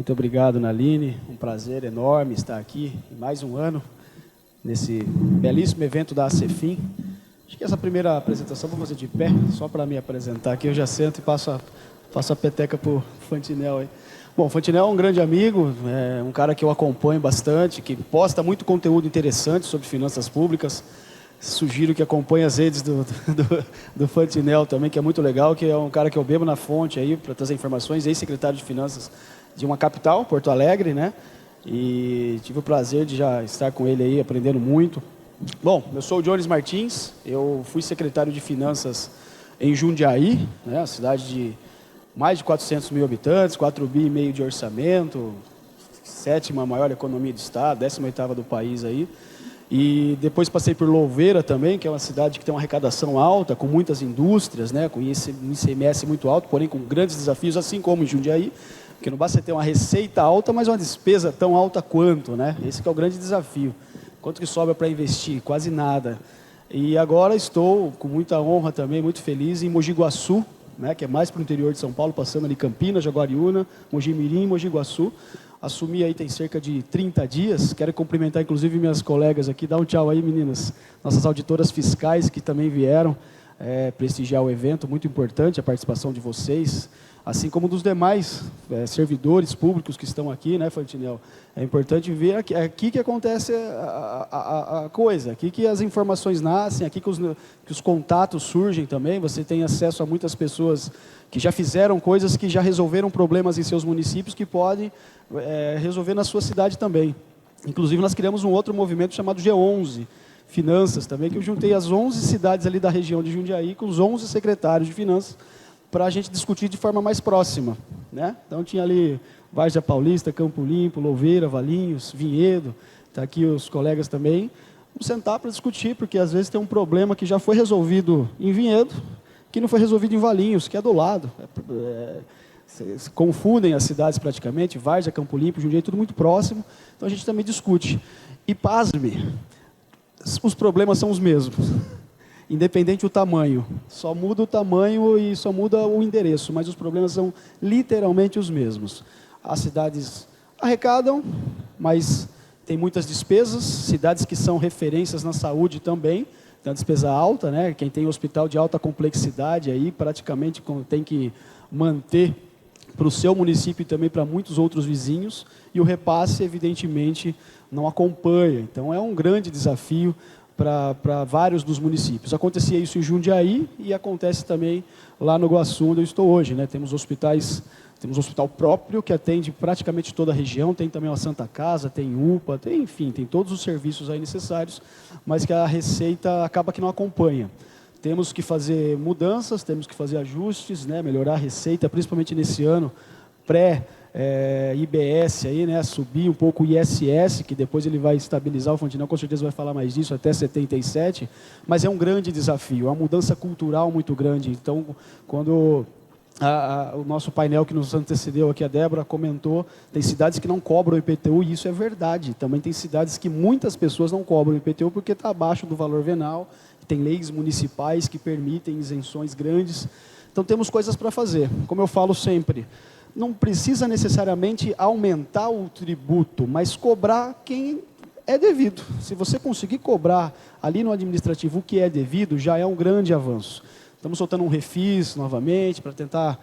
Muito obrigado, Naline. Um prazer enorme estar aqui em mais um ano, nesse belíssimo evento da ACEFIM. Acho que essa primeira apresentação vou fazer de pé, só para me apresentar aqui. Eu já sento e faço a peteca para o Fantinel aí. Bom, o Fantinel é um grande amigo, é um cara que eu acompanho bastante, que posta muito conteúdo interessante sobre finanças públicas. Sugiro que acompanhe as redes do Fantinel também, que é muito legal, que é um cara que eu bebo na fonte aí para trazer informações, ex-secretário de Finanças de uma capital, Porto Alegre, né? E tive o prazer de já estar com ele aí, aprendendo muito. Bom, eu sou o Jones Martins, eu fui secretário de Finanças em Jundiaí, né? Uma cidade de mais de 400 mil habitantes, 4,5 bi de orçamento, 7ª maior economia do estado, 18ª do país aí. E depois passei por Louveira também, que é uma cidade que tem uma arrecadação alta, com muitas indústrias, né, com um ICMS muito alto, porém com grandes desafios, assim como em Jundiaí, porque não basta você ter uma receita alta, mas uma despesa tão alta quanto, né? Esse que é o grande desafio. Quanto que sobra para investir? Quase nada. E agora estou, com muita honra também, muito feliz, em Mogi Guaçu, né, que é mais para o interior de São Paulo, passando ali Campinas, Jaguariúna, Mogi Mirim e Mogi Guaçu. Assumi aí tem cerca de 30 dias. Quero cumprimentar, inclusive, minhas colegas aqui. Dá um tchau aí, meninas. Nossas auditoras fiscais que também vieram prestigiar o evento. Muito importante a participação de vocês, assim como dos demais servidores públicos que estão aqui, né, Fantinel? É importante ver aqui que acontece a coisa, aqui que as informações nascem, aqui que os contatos surgem também. Você tem acesso a muitas pessoas que já fizeram coisas, que já resolveram problemas em seus municípios, que podem resolver na sua cidade também. Inclusive, nós criamos um outro movimento chamado G11 Finanças também, que eu juntei as 11 cidades ali da região de Jundiaí, com os 11 secretários de finanças, para a gente discutir de forma mais próxima, né? Então, tinha ali Várzea Paulista, Campo Limpo, Louveira, Valinhos, Vinhedo, está aqui os colegas também. Vamos sentar para discutir, porque às vezes tem um problema que já foi resolvido em Vinhedo, que não foi resolvido em Valinhos, que é do lado. Se confundem as cidades praticamente, Várzea, Campo Limpo, Jundiaí, tudo muito próximo, então a gente também discute. E pasme, os problemas são os mesmos, independente do tamanho. Só muda o tamanho e só muda o endereço, mas os problemas são literalmente os mesmos. As cidades arrecadam, mas tem muitas despesas, cidades que são referências na saúde também, tem a despesa alta, né? Quem tem hospital de alta complexidade aí praticamente tem que manter para o seu município e também para muitos outros vizinhos, e o repasse, evidentemente, não acompanha. Então, é um grande desafio para vários dos municípios. Acontecia isso em Jundiaí e acontece também lá no Guaçu, onde eu estou hoje, né? Temos um hospital próprio que atende praticamente toda a região, tem também uma Santa Casa, tem UPA, enfim, tem todos os serviços aí necessários, mas que a receita acaba que não acompanha. Temos que fazer mudanças, temos que fazer ajustes, né, melhorar a receita, principalmente nesse ano pré-IBS, aí, né, subir um pouco o ISS, que depois ele vai estabilizar, o Fantinel com certeza vai falar mais disso, até 77, mas é um grande desafio, é uma mudança cultural muito grande. Então, quando o nosso painel que nos antecedeu aqui, a Débora, comentou, tem cidades que não cobram o IPTU, e isso é verdade. Também tem cidades que muitas pessoas não cobram o IPTU porque está abaixo do valor venal, tem leis municipais que permitem isenções grandes. Então, temos coisas para fazer. Como eu falo sempre, não precisa necessariamente aumentar o tributo, mas cobrar quem é devido. Se você conseguir cobrar ali no administrativo o que é devido, já é um grande avanço. Estamos soltando um refis novamente para tentar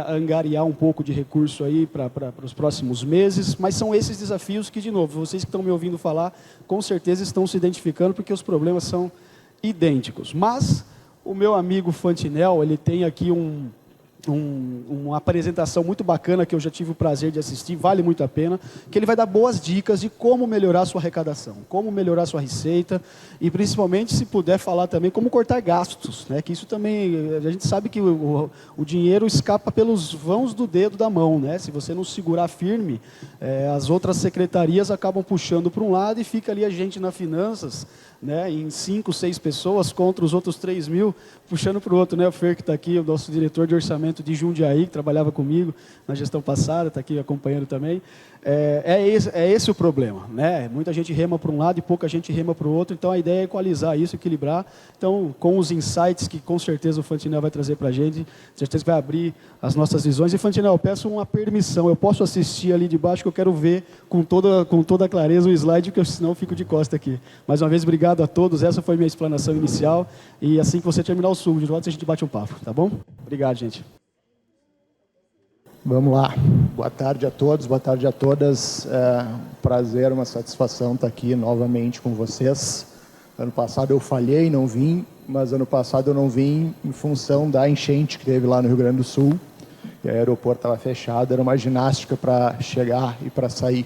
angariar um pouco de recurso aí para os próximos meses, mas são esses desafios que, de novo, vocês que estão me ouvindo falar, com certeza estão se identificando, porque os problemas são idênticos. Mas o meu amigo Fantinel, ele tem aqui uma apresentação muito bacana que eu já tive o prazer de assistir, vale muito a pena, que ele vai dar boas dicas de como melhorar a sua arrecadação, como melhorar a sua receita e, principalmente, se puder falar também, como cortar gastos, né? Que isso também, a gente sabe que o dinheiro escapa pelos vãos do dedo da mão, né? Se você não segurar firme, as outras secretarias acabam puxando para um lado e fica ali a gente na finanças, né, em 5, 6 pessoas contra os outros 3 mil, puxando para o outro, né? O Fer, que está aqui, o nosso diretor de orçamento de Jundiaí, que trabalhava comigo na gestão passada, está aqui acompanhando também. É esse o problema, né? Muita gente rema para um lado e pouca gente rema para o outro, então a ideia é equalizar isso, equilibrar. Então, com os insights que com certeza o Fantinel vai trazer para a gente, certeza que vai abrir as nossas visões. E Fantinel, eu peço uma permissão, eu posso assistir ali de baixo, que eu quero ver com toda clareza o slide, porque senão eu fico de costa aqui. Mais uma vez, obrigado a todos, essa foi minha explanação inicial, e assim que você terminar o sul, de volta a gente bate um papo, tá bom? Obrigado, gente. Vamos lá. Boa tarde a todos, boa tarde a todas. Um prazer, uma satisfação estar aqui novamente com vocês. Ano passado eu falhei, não vim, mas ano passado eu não vim em função da enchente que teve lá no Rio Grande do Sul. E o aeroporto estava fechado, era uma ginástica para chegar e para sair.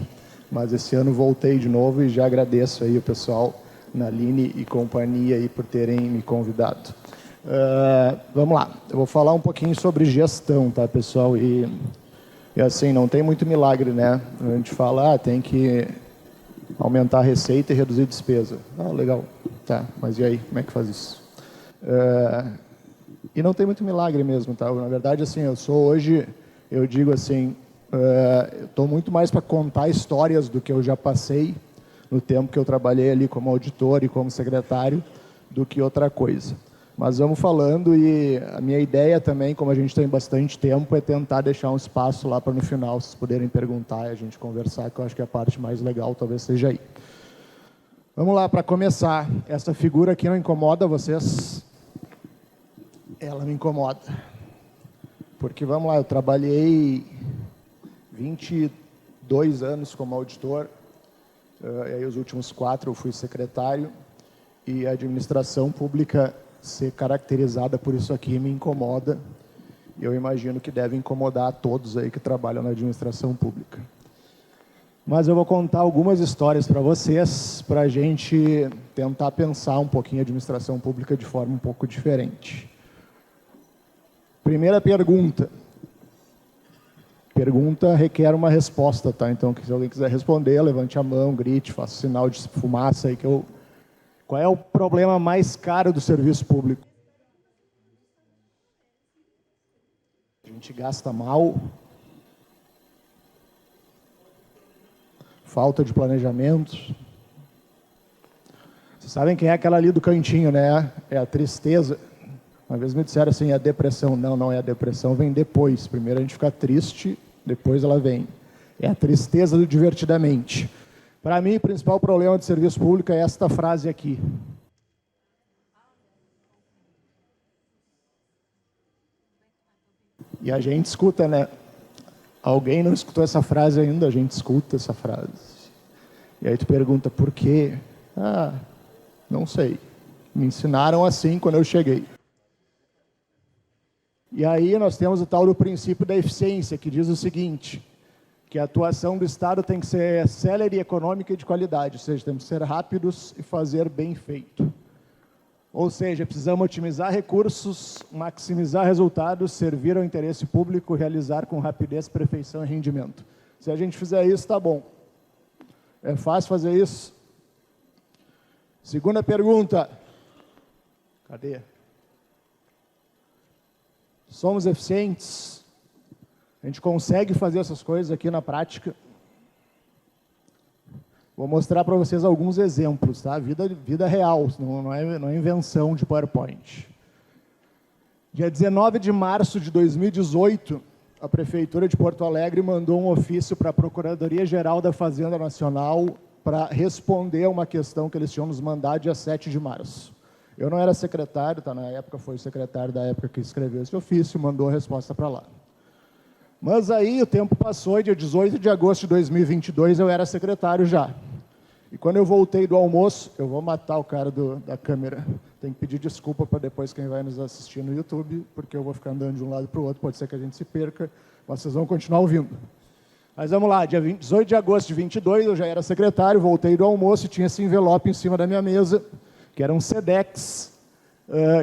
Mas esse ano voltei de novo e já agradeço aí o pessoal, Naline e companhia, aí por terem me convidado. Vamos lá, eu vou falar um pouquinho sobre gestão, tá, pessoal? E assim, não tem muito milagre, né? A gente fala, tem que aumentar a receita e reduzir despesa. Legal, tá, mas e aí, como é que faz isso? E não tem muito milagre mesmo, tá? Na verdade, assim, eu digo assim, eu estou muito mais para contar histórias do que eu já passei no tempo que eu trabalhei ali como auditor e como secretário, do que outra coisa. Mas vamos falando, e a minha ideia também, como a gente tem bastante tempo, é tentar deixar um espaço lá para no final vocês poderem perguntar e a gente conversar, que eu acho que a parte mais legal talvez seja aí. Vamos lá, para começar. Essa figura aqui não incomoda vocês? Ela me incomoda. Porque, vamos lá, eu trabalhei 22 anos como auditor, e aí os últimos 4 eu fui secretário, e a administração pública ser caracterizada por isso aqui me incomoda, e eu imagino que deve incomodar a todos aí que trabalham na administração pública. Mas eu vou contar algumas histórias para vocês, para a gente tentar pensar um pouquinho a administração pública de forma um pouco diferente. Primeira pergunta. Pergunta requer uma resposta, tá? Então, se alguém quiser responder, levante a mão, grite, faça sinal de fumaça aí que eu... Qual é o problema mais caro do serviço público? A gente gasta mal. Falta de planejamento. Vocês sabem quem é aquela ali do cantinho, né? É a tristeza. Uma vez me disseram assim, a depressão. Não, não é a depressão, vem depois. Primeiro a gente fica triste, depois ela vem. É a tristeza do divertidamente. Para mim, o principal problema de serviço público é esta frase aqui. E a gente escuta, né? Alguém não escutou essa frase ainda? A gente escuta essa frase. E aí tu pergunta, por quê? Não sei. Me ensinaram assim quando eu cheguei. E aí nós temos o tal do princípio da eficiência, que diz o seguinte, que a atuação do Estado tem que ser célere, econômica e de qualidade, ou seja, temos que ser rápidos e fazer bem feito. Ou seja, precisamos otimizar recursos, maximizar resultados, servir ao interesse público, realizar com rapidez, perfeição e rendimento. Se a gente fizer isso, está bom. É fácil fazer isso? Segunda pergunta. Cadê? Somos eficientes? A gente consegue fazer essas coisas aqui na prática? Vou mostrar para vocês alguns exemplos, tá? Vida real, não é invenção de PowerPoint. Dia 19 de março de 2018, a Prefeitura de Porto Alegre mandou um ofício para a Procuradoria-Geral da Fazenda Nacional para responder a uma questão que eles tinham nos mandado dia 7 de março. Eu não era secretário, tá? Na época foi o secretário da época que escreveu esse ofício, mandou a resposta para lá. Mas aí o tempo passou e dia 18 de agosto de 2022 eu era secretário já. E quando eu voltei do almoço, eu vou matar o cara da câmera. Tem que pedir desculpa para depois quem vai nos assistir no YouTube, porque eu vou ficar andando de um lado para o outro, pode ser que a gente se perca, mas vocês vão continuar ouvindo. Mas vamos lá, dia 18 de agosto de 22 eu já era secretário, voltei do almoço e tinha esse envelope em cima da minha mesa, que era um SEDEX,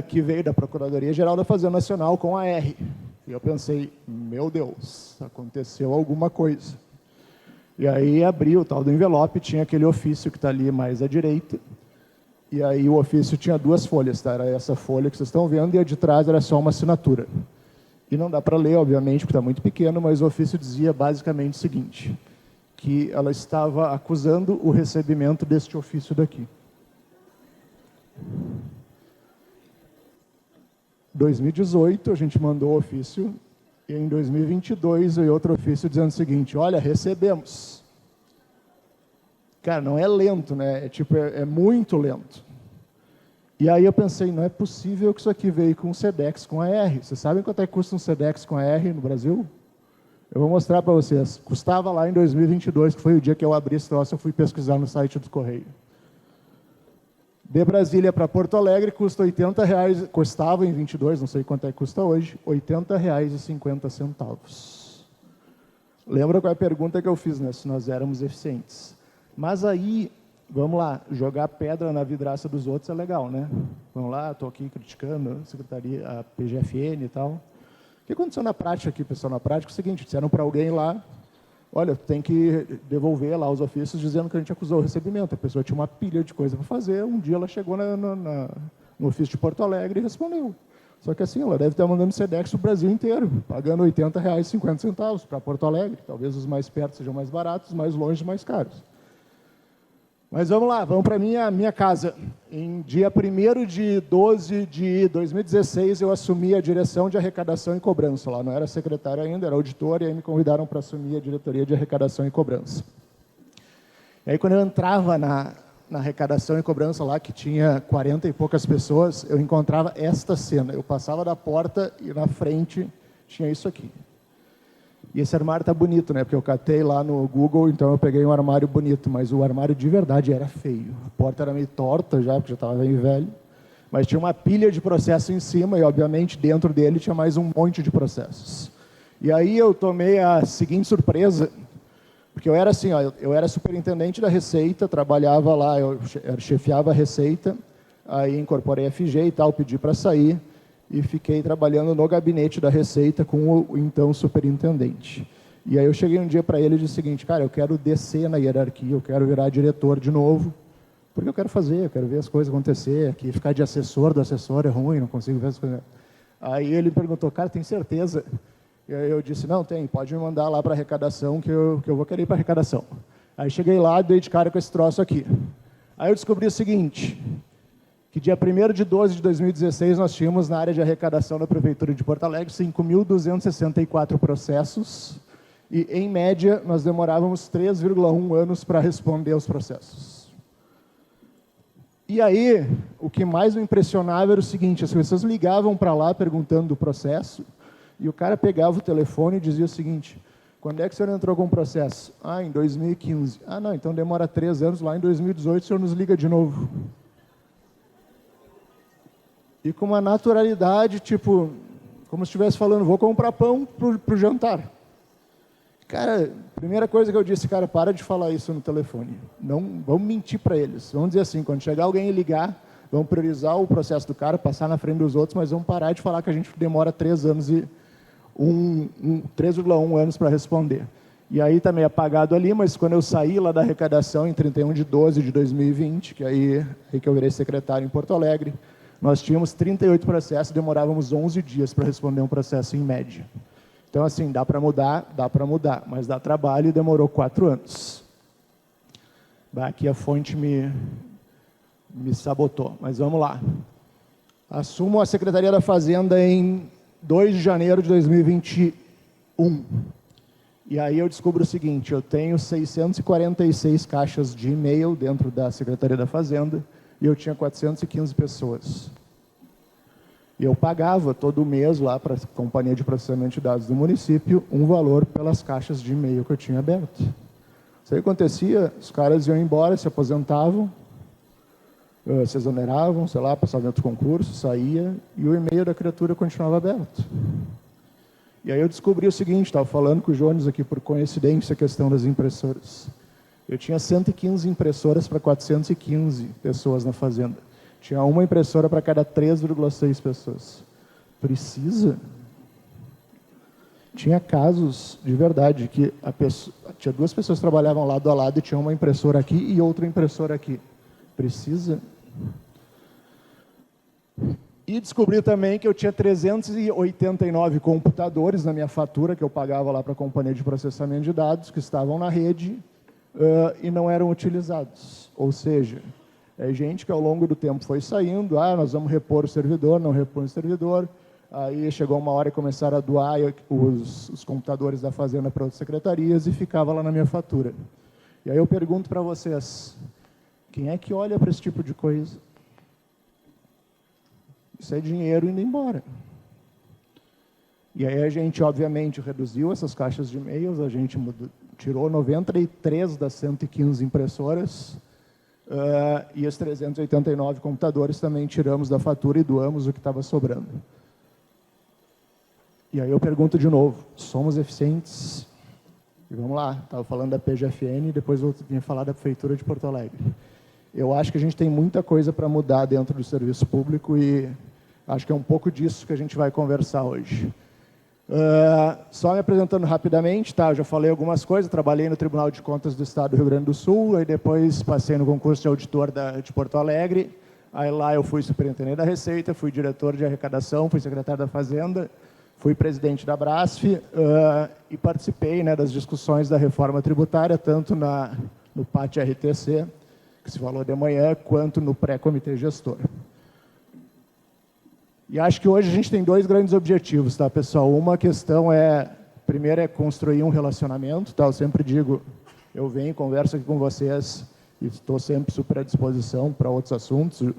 que veio da Procuradoria-Geral da Fazenda Nacional com a R. E eu pensei, meu Deus, aconteceu alguma coisa. E aí abri o tal do envelope, tinha aquele ofício que está ali mais à direita. E aí o ofício tinha 2 folhas, tá? Era essa folha que vocês estão vendo e a de trás era só uma assinatura. E não dá para ler, obviamente, porque está muito pequeno, mas o ofício dizia basicamente o seguinte, que ela estava acusando o recebimento deste ofício daqui. 2018, a gente mandou o ofício, e em 2022 veio outro ofício dizendo o seguinte: olha, recebemos. Cara, não é lento, né? É muito lento. E aí eu pensei, não é possível que isso aqui veio com um SEDEX com AR. Vocês sabem quanto é que custa um SEDEX com AR no Brasil? Eu vou mostrar para vocês. Custava lá em 2022, que foi o dia que eu abri esse troço, eu fui pesquisar no site do Correio. De Brasília para Porto Alegre custa R$80, custava em 22, não sei quanto é que custa hoje, R$80,50. Lembra qual é a pergunta que eu fiz, né? Se nós éramos eficientes. Mas aí, vamos lá, jogar pedra na vidraça dos outros é legal, né? Vamos lá, estou aqui criticando a secretaria, a PGFN e tal. O que aconteceu na prática aqui, pessoal? Na prática é o seguinte, disseram para alguém lá, olha, tem que devolver lá os ofícios dizendo que a gente acusou o recebimento. A pessoa tinha uma pilha de coisa para fazer, um dia ela chegou no ofício de Porto Alegre e respondeu. Só que assim, ela deve estar mandando SEDEX para o Brasil inteiro, pagando R$80,50 para Porto Alegre. Talvez os mais perto sejam mais baratos, os mais longe mais caros. Mas vamos lá, vamos para a minha casa. Em dia 1º de 12 de 2016, eu assumi a direção de arrecadação e cobrança lá. Não era secretário ainda, era auditor, e aí me convidaram para assumir a diretoria de arrecadação e cobrança. E aí, quando eu entrava na arrecadação e cobrança lá, que tinha 40 e poucas pessoas, eu encontrava esta cena. Eu passava da porta e na frente tinha isso aqui. E esse armário está bonito, né? Porque eu catei lá no Google, então eu peguei um armário bonito, mas o armário de verdade era feio. A porta era meio torta já, porque já estava meio velho. Mas tinha uma pilha de processo em cima e, obviamente, dentro dele tinha mais um monte de processos. E aí eu tomei a seguinte surpresa, porque eu era assim, ó, eu era superintendente da Receita, trabalhava lá, eu chefiava a Receita, aí incorporei a FG e tal, pedi para sair, e fiquei trabalhando no gabinete da Receita com o então superintendente. E aí eu cheguei um dia para ele e disse o seguinte: cara, eu quero descer na hierarquia, eu quero virar diretor de novo, porque eu quero fazer, eu quero ver as coisas acontecer, aqui ficar de assessor do assessor é ruim, não consigo ver as coisas. Aí ele perguntou: cara, tem certeza? E aí eu disse: não, tem, pode me mandar lá para a arrecadação, que eu vou querer ir para a arrecadação. Aí cheguei lá e dei de cara com esse troço aqui. Aí eu descobri o seguinte, que dia 1º de 12 de 2016 nós tínhamos na área de arrecadação da Prefeitura de Porto Alegre 5.264 processos e, em média, nós demorávamos 3,1 anos para responder aos processos. E aí, o que mais me impressionava era o seguinte: as pessoas ligavam para lá perguntando do processo e o cara pegava o telefone e dizia o seguinte: quando é que o senhor entrou com o processo? Ah, em 2015. Ah, não, então demora 3 anos, lá em 2018 o senhor nos liga de novo. E com uma naturalidade, tipo, como se estivesse falando, vou comprar pão para o jantar. Cara, primeira coisa que eu disse, cara, para de falar isso no telefone. Não, vamos mentir para eles. Vamos dizer assim, quando chegar alguém e ligar, vamos priorizar o processo do cara, passar na frente dos outros, mas vamos parar de falar que a gente demora 3 anos e 3,1 anos para responder. E aí está meio apagado ali, mas quando eu saí lá da arrecadação, em 31 de 12 de 2020, que aí que eu virei secretário em Porto Alegre, nós tínhamos 38 processos, demorávamos 11 dias para responder um processo em média. Então, assim, dá para mudar, mas dá trabalho e demorou 4 anos. Aqui a fonte me sabotou, mas vamos lá. Assumo a Secretaria da Fazenda em 2 de janeiro de 2021. E aí eu descubro o seguinte: eu tenho 646 caixas de e-mail dentro da Secretaria da Fazenda, e eu tinha 415 pessoas. E eu pagava todo mês lá para a Companhia de Processamento de Dados do município um valor pelas caixas de e-mail que eu tinha aberto. Isso aí acontecia, os caras iam embora, se aposentavam, se exoneravam, sei lá, passavam outro concurso, saía, e o e-mail da criatura continuava aberto. E aí eu descobri o seguinte, estava falando com o Jones aqui por coincidência a questão das impressoras. Eu tinha 115 impressoras para 415 pessoas na fazenda. Tinha uma impressora para cada 3,6 pessoas. Precisa? Tinha casos de verdade que tinha 2 pessoas que trabalhavam lado a lado e tinha uma impressora aqui e outra impressora aqui. Precisa? E descobri também que eu tinha 389 computadores na minha fatura, que eu pagava lá para a Companhia de Processamento de Dados, que estavam na rede, e não eram utilizados. Ou seja, é gente que ao longo do tempo foi saindo, nós vamos repor o servidor, não repor o servidor, aí chegou uma hora e começaram a doar os computadores da fazenda para outras secretarias e ficava lá na minha fatura. E aí eu pergunto para vocês, quem é que olha para esse tipo de coisa? Isso é dinheiro indo embora. E aí a gente, obviamente, reduziu essas caixas de e-mails, a gente tirou 93 das 115 impressoras, e os 389 computadores também tiramos da fatura e doamos o que estava sobrando. E aí eu pergunto de novo, somos eficientes? E vamos lá, estava falando da PGFN, depois eu vim falar da Prefeitura de Porto Alegre. Eu acho que a gente tem muita coisa para mudar dentro do serviço público e acho que é um pouco disso que a gente vai conversar hoje. Só me apresentando rapidamente, tá? Eu já falei algumas coisas, trabalhei no Tribunal de Contas do Estado do Rio Grande do Sul, aí depois passei no concurso de auditor de Porto Alegre, aí lá eu fui superintendente da Receita, fui diretor de arrecadação, fui secretário da Fazenda, fui presidente da Brasf e participei, né, das discussões da reforma tributária, tanto no PAT RTC, que se falou de manhã, quanto no pré-comitê gestor. E acho que hoje a gente tem dois grandes objetivos, tá, pessoal? Uma questão primeiro é construir um relacionamento, tá? Eu sempre digo, eu venho e converso aqui com vocês e estou sempre super à disposição para outros assuntos. O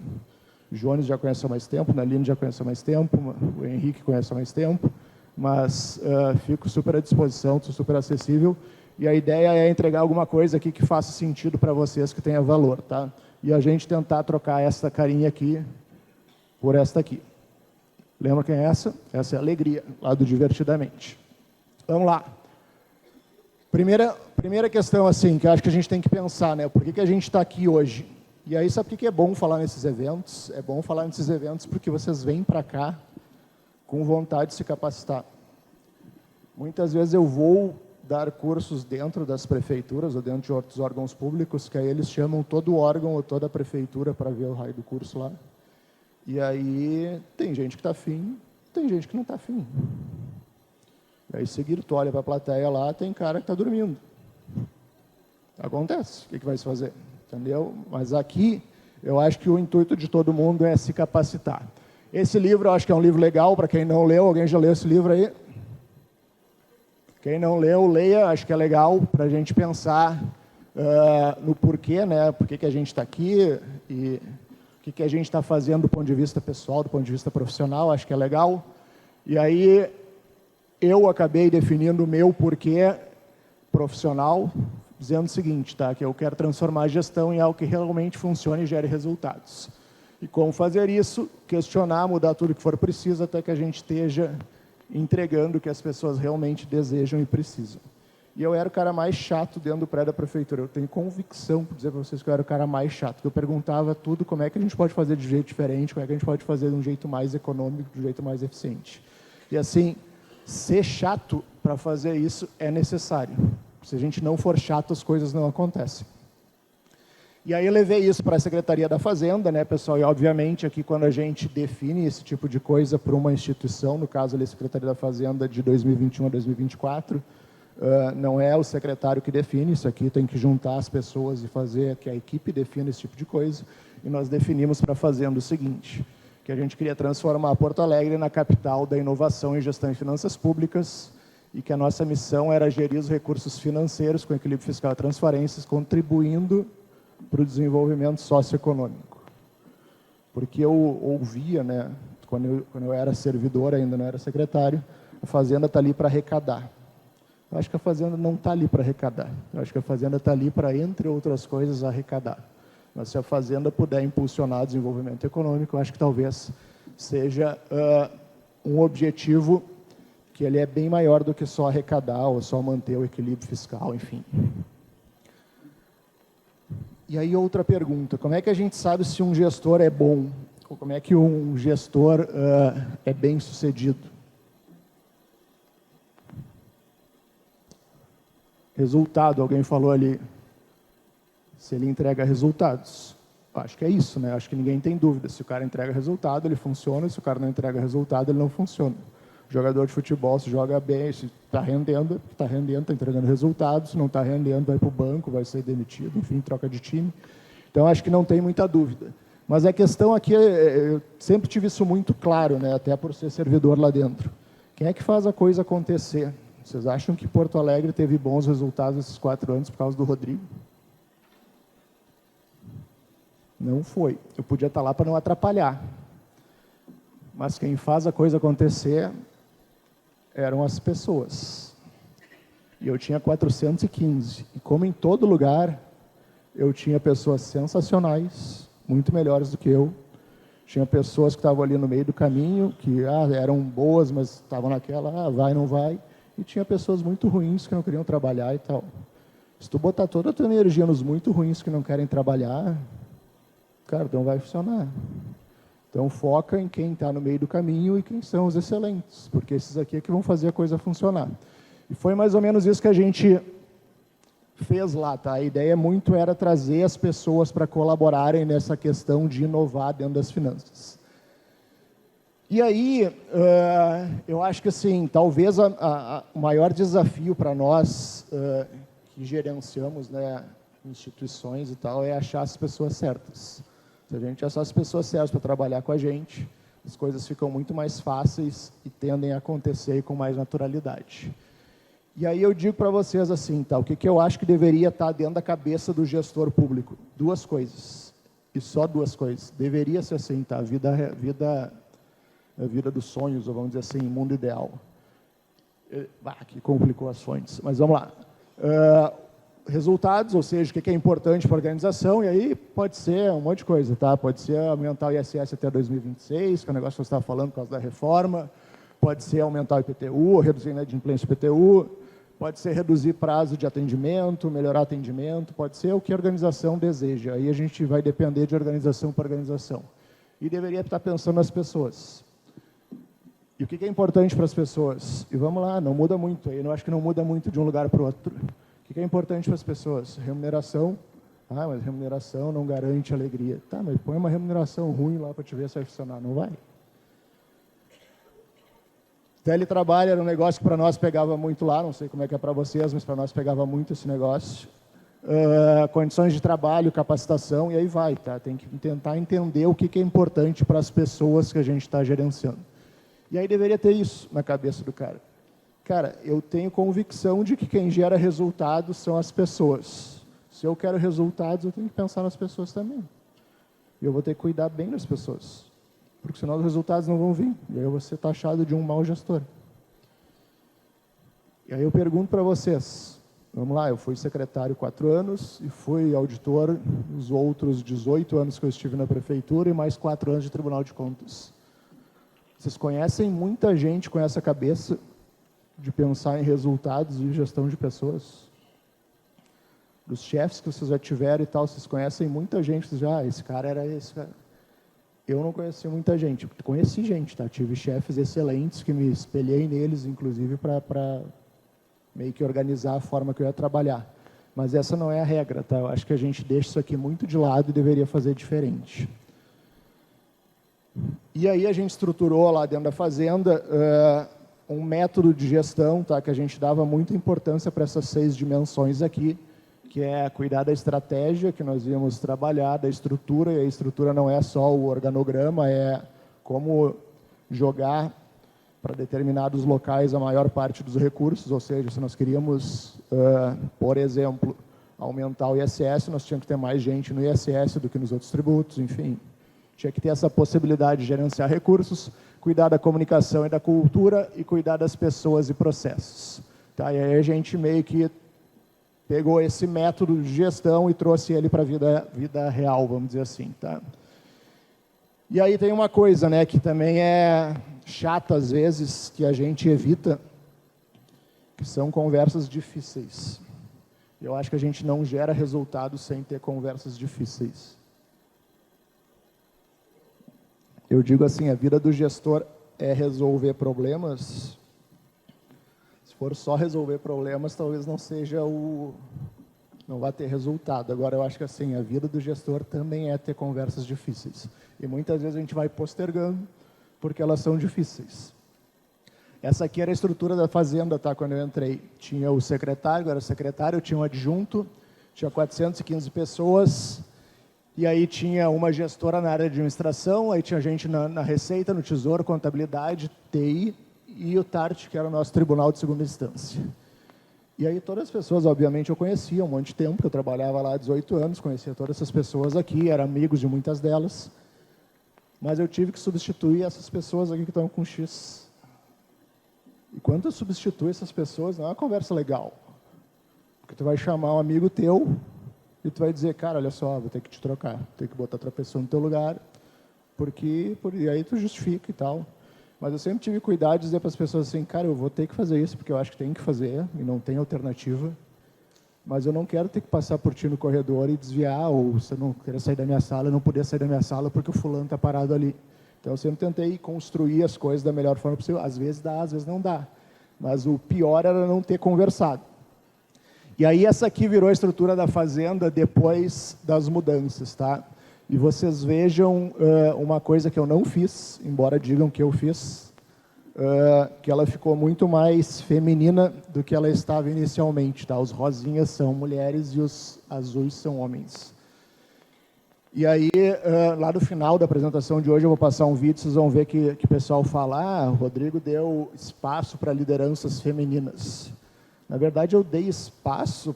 Jones já conhece há mais tempo, o Naline já conhece há mais tempo, o Henrique conhece há mais tempo, mas fico super à disposição, estou super acessível. E a ideia é entregar alguma coisa aqui que faça sentido para vocês, que tenha valor, tá? E a gente tentar trocar essa carinha aqui por esta aqui. Lembra quem é essa? Essa é a Alegria, lá do Divertidamente. Vamos lá. Primeira questão, assim, que eu acho que a gente tem que pensar, né? Por que a gente está aqui hoje? E aí, sabe por que é bom falar nesses eventos? É bom falar nesses eventos porque vocês vêm para cá com vontade de se capacitar. Muitas vezes eu vou dar cursos dentro das prefeituras ou dentro de outros órgãos públicos, que aí eles chamam todo o órgão ou toda a prefeitura para ver o raio do curso lá. E aí tem gente que está afim, tem gente que não está afim. E aí seguir, tu olha para a plateia lá, tem cara que está dormindo. Acontece, o que vai se fazer? Entendeu? Mas aqui, eu acho que o intuito de todo mundo é se capacitar. Esse livro, eu acho que é um livro legal, para quem não leu, alguém já leu esse livro aí? Quem não leu, leia, acho que é legal para a gente pensar no porquê, né? Por que a gente está aqui e o que a gente está fazendo do ponto de vista pessoal, do ponto de vista profissional, acho que é legal. E aí eu acabei definindo o meu porquê profissional, dizendo o seguinte, tá? Que eu quero transformar a gestão em algo que realmente funcione e gere resultados. E como fazer isso? Questionar, mudar tudo que for preciso, até que a gente esteja entregando o que as pessoas realmente desejam e precisam. E eu era o cara mais chato dentro do prédio da prefeitura. Eu tenho convicção por dizer para vocês que eu era o cara mais chato. Eu perguntava tudo, como é que a gente pode fazer de jeito diferente, como é que a gente pode fazer de um jeito mais econômico, de um jeito mais eficiente. E assim, ser chato para fazer isso é necessário. Se a gente não for chato, as coisas não acontecem. E aí eu levei isso para a Secretaria da Fazenda, né, pessoal? E obviamente aqui quando a gente define esse tipo de coisa para uma instituição, no caso ali a Secretaria da Fazenda de 2021 a 2024, não é o secretário que define, isso aqui tem que juntar as pessoas e fazer que a equipe defina esse tipo de coisa. E nós definimos para a Fazenda o seguinte, que a gente queria transformar Porto Alegre na capital da inovação em gestão e finanças públicas e que a nossa missão era gerir os recursos financeiros com equilíbrio fiscal e transferências, contribuindo para o desenvolvimento socioeconômico. Porque eu ouvia, né, quando eu era servidor, ainda não era secretário, a Fazenda está ali para arrecadar. Eu acho que a Fazenda não está ali para arrecadar. Eu acho que a Fazenda está ali para, entre outras coisas, arrecadar. Mas se a Fazenda puder impulsionar o desenvolvimento econômico, eu acho que talvez seja um objetivo que ele é bem maior do que só arrecadar ou só manter o equilíbrio fiscal, enfim. E aí outra pergunta, como é que a gente sabe se um gestor é bom? Ou como é que um gestor é bem sucedido? Resultado, alguém falou ali, se ele entrega resultados. Acho que é isso, né? Acho que ninguém tem dúvida. Se o cara entrega resultado, ele funciona. Se o cara não entrega resultado, ele não funciona. Jogador de futebol, se joga bem, se está rendendo, está entregando resultados, se não está rendendo, vai para o banco, vai ser demitido, enfim, troca de time. Então, acho que não tem muita dúvida. Mas a questão aqui, eu sempre tive isso muito claro, né, até por ser servidor lá dentro. Quem é que faz a coisa acontecer? Vocês acham que Porto Alegre teve bons resultados esses 4 anos por causa do Rodrigo? Não foi. Eu podia estar lá para não atrapalhar. Mas quem faz a coisa acontecer eram as pessoas. E eu tinha 415. E como em todo lugar, eu tinha pessoas sensacionais, muito melhores do que eu. Tinha pessoas que estavam ali no meio do caminho, que eram boas, mas estavam naquela, vai, não vai. E tinha pessoas muito ruins que não queriam trabalhar e tal. Se tu botar toda a tua energia nos muito ruins que não querem trabalhar, cara, não vai funcionar. Então, foca em quem está no meio do caminho e quem são os excelentes, porque esses aqui é que vão fazer a coisa funcionar. E foi mais ou menos isso que a gente fez lá, tá? A ideia muito era trazer as pessoas para colaborarem nessa questão de inovar dentro das finanças. E aí, eu acho que assim, talvez o maior desafio para nós que gerenciamos, né, instituições e tal, é achar as pessoas certas. Se a gente achar as pessoas certas para trabalhar com a gente, as coisas ficam muito mais fáceis e tendem a acontecer com mais naturalidade. E aí eu digo para vocês assim, tá, o que eu acho que deveria estar dentro da cabeça do gestor público? 2 coisas, e só 2 coisas. Deveria ser assim, tá, a vida dos sonhos, ou vamos dizer assim, mundo ideal. Que complicou as fontes, mas vamos lá. Resultados, ou seja, o que é importante para a organização, e aí pode ser um monte de coisa, tá? Pode ser aumentar o ISS até 2026, que é o negócio que você estava falando por causa da reforma, pode ser aumentar o IPTU, reduzir a inadimplência do IPTU, pode ser reduzir prazo de atendimento, melhorar atendimento, pode ser o que a organização deseja. Aí a gente vai depender de organização para organização. E deveria estar pensando nas pessoas. E o que é importante para as pessoas? E vamos lá, não muda muito, eu acho que não muda muito de um lugar para o outro. O que é importante para as pessoas? Remuneração. Mas remuneração não garante alegria. Tá, mas põe uma remuneração ruim lá para te ver se vai funcionar. Não vai. Teletrabalho era um negócio que para nós pegava muito lá, não sei como é que é para vocês, mas para nós pegava muito esse negócio. Condições de trabalho, capacitação, e aí vai, tá? Tem que tentar entender o que é importante para as pessoas que a gente está gerenciando. E aí deveria ter isso na cabeça do cara. Cara, eu tenho convicção de que quem gera resultados são as pessoas. Se eu quero resultados, eu tenho que pensar nas pessoas também. E eu vou ter que cuidar bem das pessoas. Porque senão os resultados não vão vir. E aí eu vou ser taxado de um mau gestor. E aí eu pergunto para vocês. Vamos lá, eu fui secretário 4 anos e fui auditor os outros 18 anos que eu estive na prefeitura e mais 4 anos de Tribunal de Contas. Vocês conhecem muita gente com essa cabeça de pensar em resultados e gestão de pessoas? Dos chefes que vocês já tiveram e tal, vocês conhecem muita gente, esse cara era esse, cara. Eu não conheci muita gente, conheci gente, tá? Tive chefes excelentes que me espelhei neles, inclusive, para meio que organizar a forma que eu ia trabalhar. Mas essa não é a regra, tá? Eu acho que a gente deixa isso aqui muito de lado e deveria fazer diferente. E aí a gente estruturou lá dentro da fazenda um método de gestão, tá, que a gente dava muita importância para essas 6 dimensões aqui, que é cuidar da estratégia que nós íamos trabalhar, da estrutura, e a estrutura não é só o organograma, é como jogar para determinados locais a maior parte dos recursos, ou seja, se nós queríamos, por exemplo, aumentar o ISS, nós tínhamos que ter mais gente no ISS do que nos outros tributos, enfim. Tinha que ter essa possibilidade de gerenciar recursos, cuidar da comunicação e da cultura e cuidar das pessoas e processos. Tá? E aí a gente meio que pegou esse método de gestão e trouxe ele para a vida real, vamos dizer assim. Tá? E aí tem uma coisa, né, que também é chata às vezes, que a gente evita, que são conversas difíceis. Eu acho que a gente não gera resultados sem ter conversas difíceis. Eu digo assim, a vida do gestor é resolver problemas. Se for só resolver problemas, talvez não seja não vai ter resultado. Agora, eu acho que assim, a vida do gestor também é ter conversas difíceis. E muitas vezes a gente vai postergando, porque elas são difíceis. Essa aqui era a estrutura da fazenda, tá? Quando eu entrei. Tinha o secretário, era secretário, tinha um adjunto, tinha 415 pessoas, e aí tinha uma gestora na área de administração, aí tinha gente na Receita, no Tesouro, Contabilidade, TI, e o TART, que era o nosso Tribunal de Segunda Instância. E aí todas as pessoas, obviamente, eu conhecia há um monte de tempo, eu trabalhava lá há 18 anos, conhecia todas essas pessoas aqui, era amigos de muitas delas, mas eu tive que substituir essas pessoas aqui que estão com X. E quando tu substitui essas pessoas, não é uma conversa legal. Porque tu vai chamar um amigo teu e tu vai dizer, cara, olha só, vou ter que te trocar, vou ter que botar outra pessoa no teu lugar, e aí tu justifica e tal. Mas eu sempre tive cuidado de dizer para as pessoas assim, cara, eu vou ter que fazer isso porque eu acho que tem que fazer e não tem alternativa, mas eu não quero ter que passar por ti no corredor e desviar, ou se eu não querer sair da minha sala, eu não poder sair da minha sala porque o fulano está parado ali. Então eu sempre tentei construir as coisas da melhor forma possível. Às vezes dá, às vezes não dá. Mas o pior era não ter conversado. E aí essa aqui virou a estrutura da fazenda depois das mudanças, tá? E vocês vejam uma coisa que eu não fiz, embora digam que eu fiz, que ela ficou muito mais feminina do que ela estava inicialmente, tá? Os rosinhas são mulheres e os azuis são homens. E aí, lá no final da apresentação de hoje, eu vou passar um vídeo, vocês vão ver que o pessoal fala, o Rodrigo deu espaço para lideranças femininas. Na verdade, eu dei espaço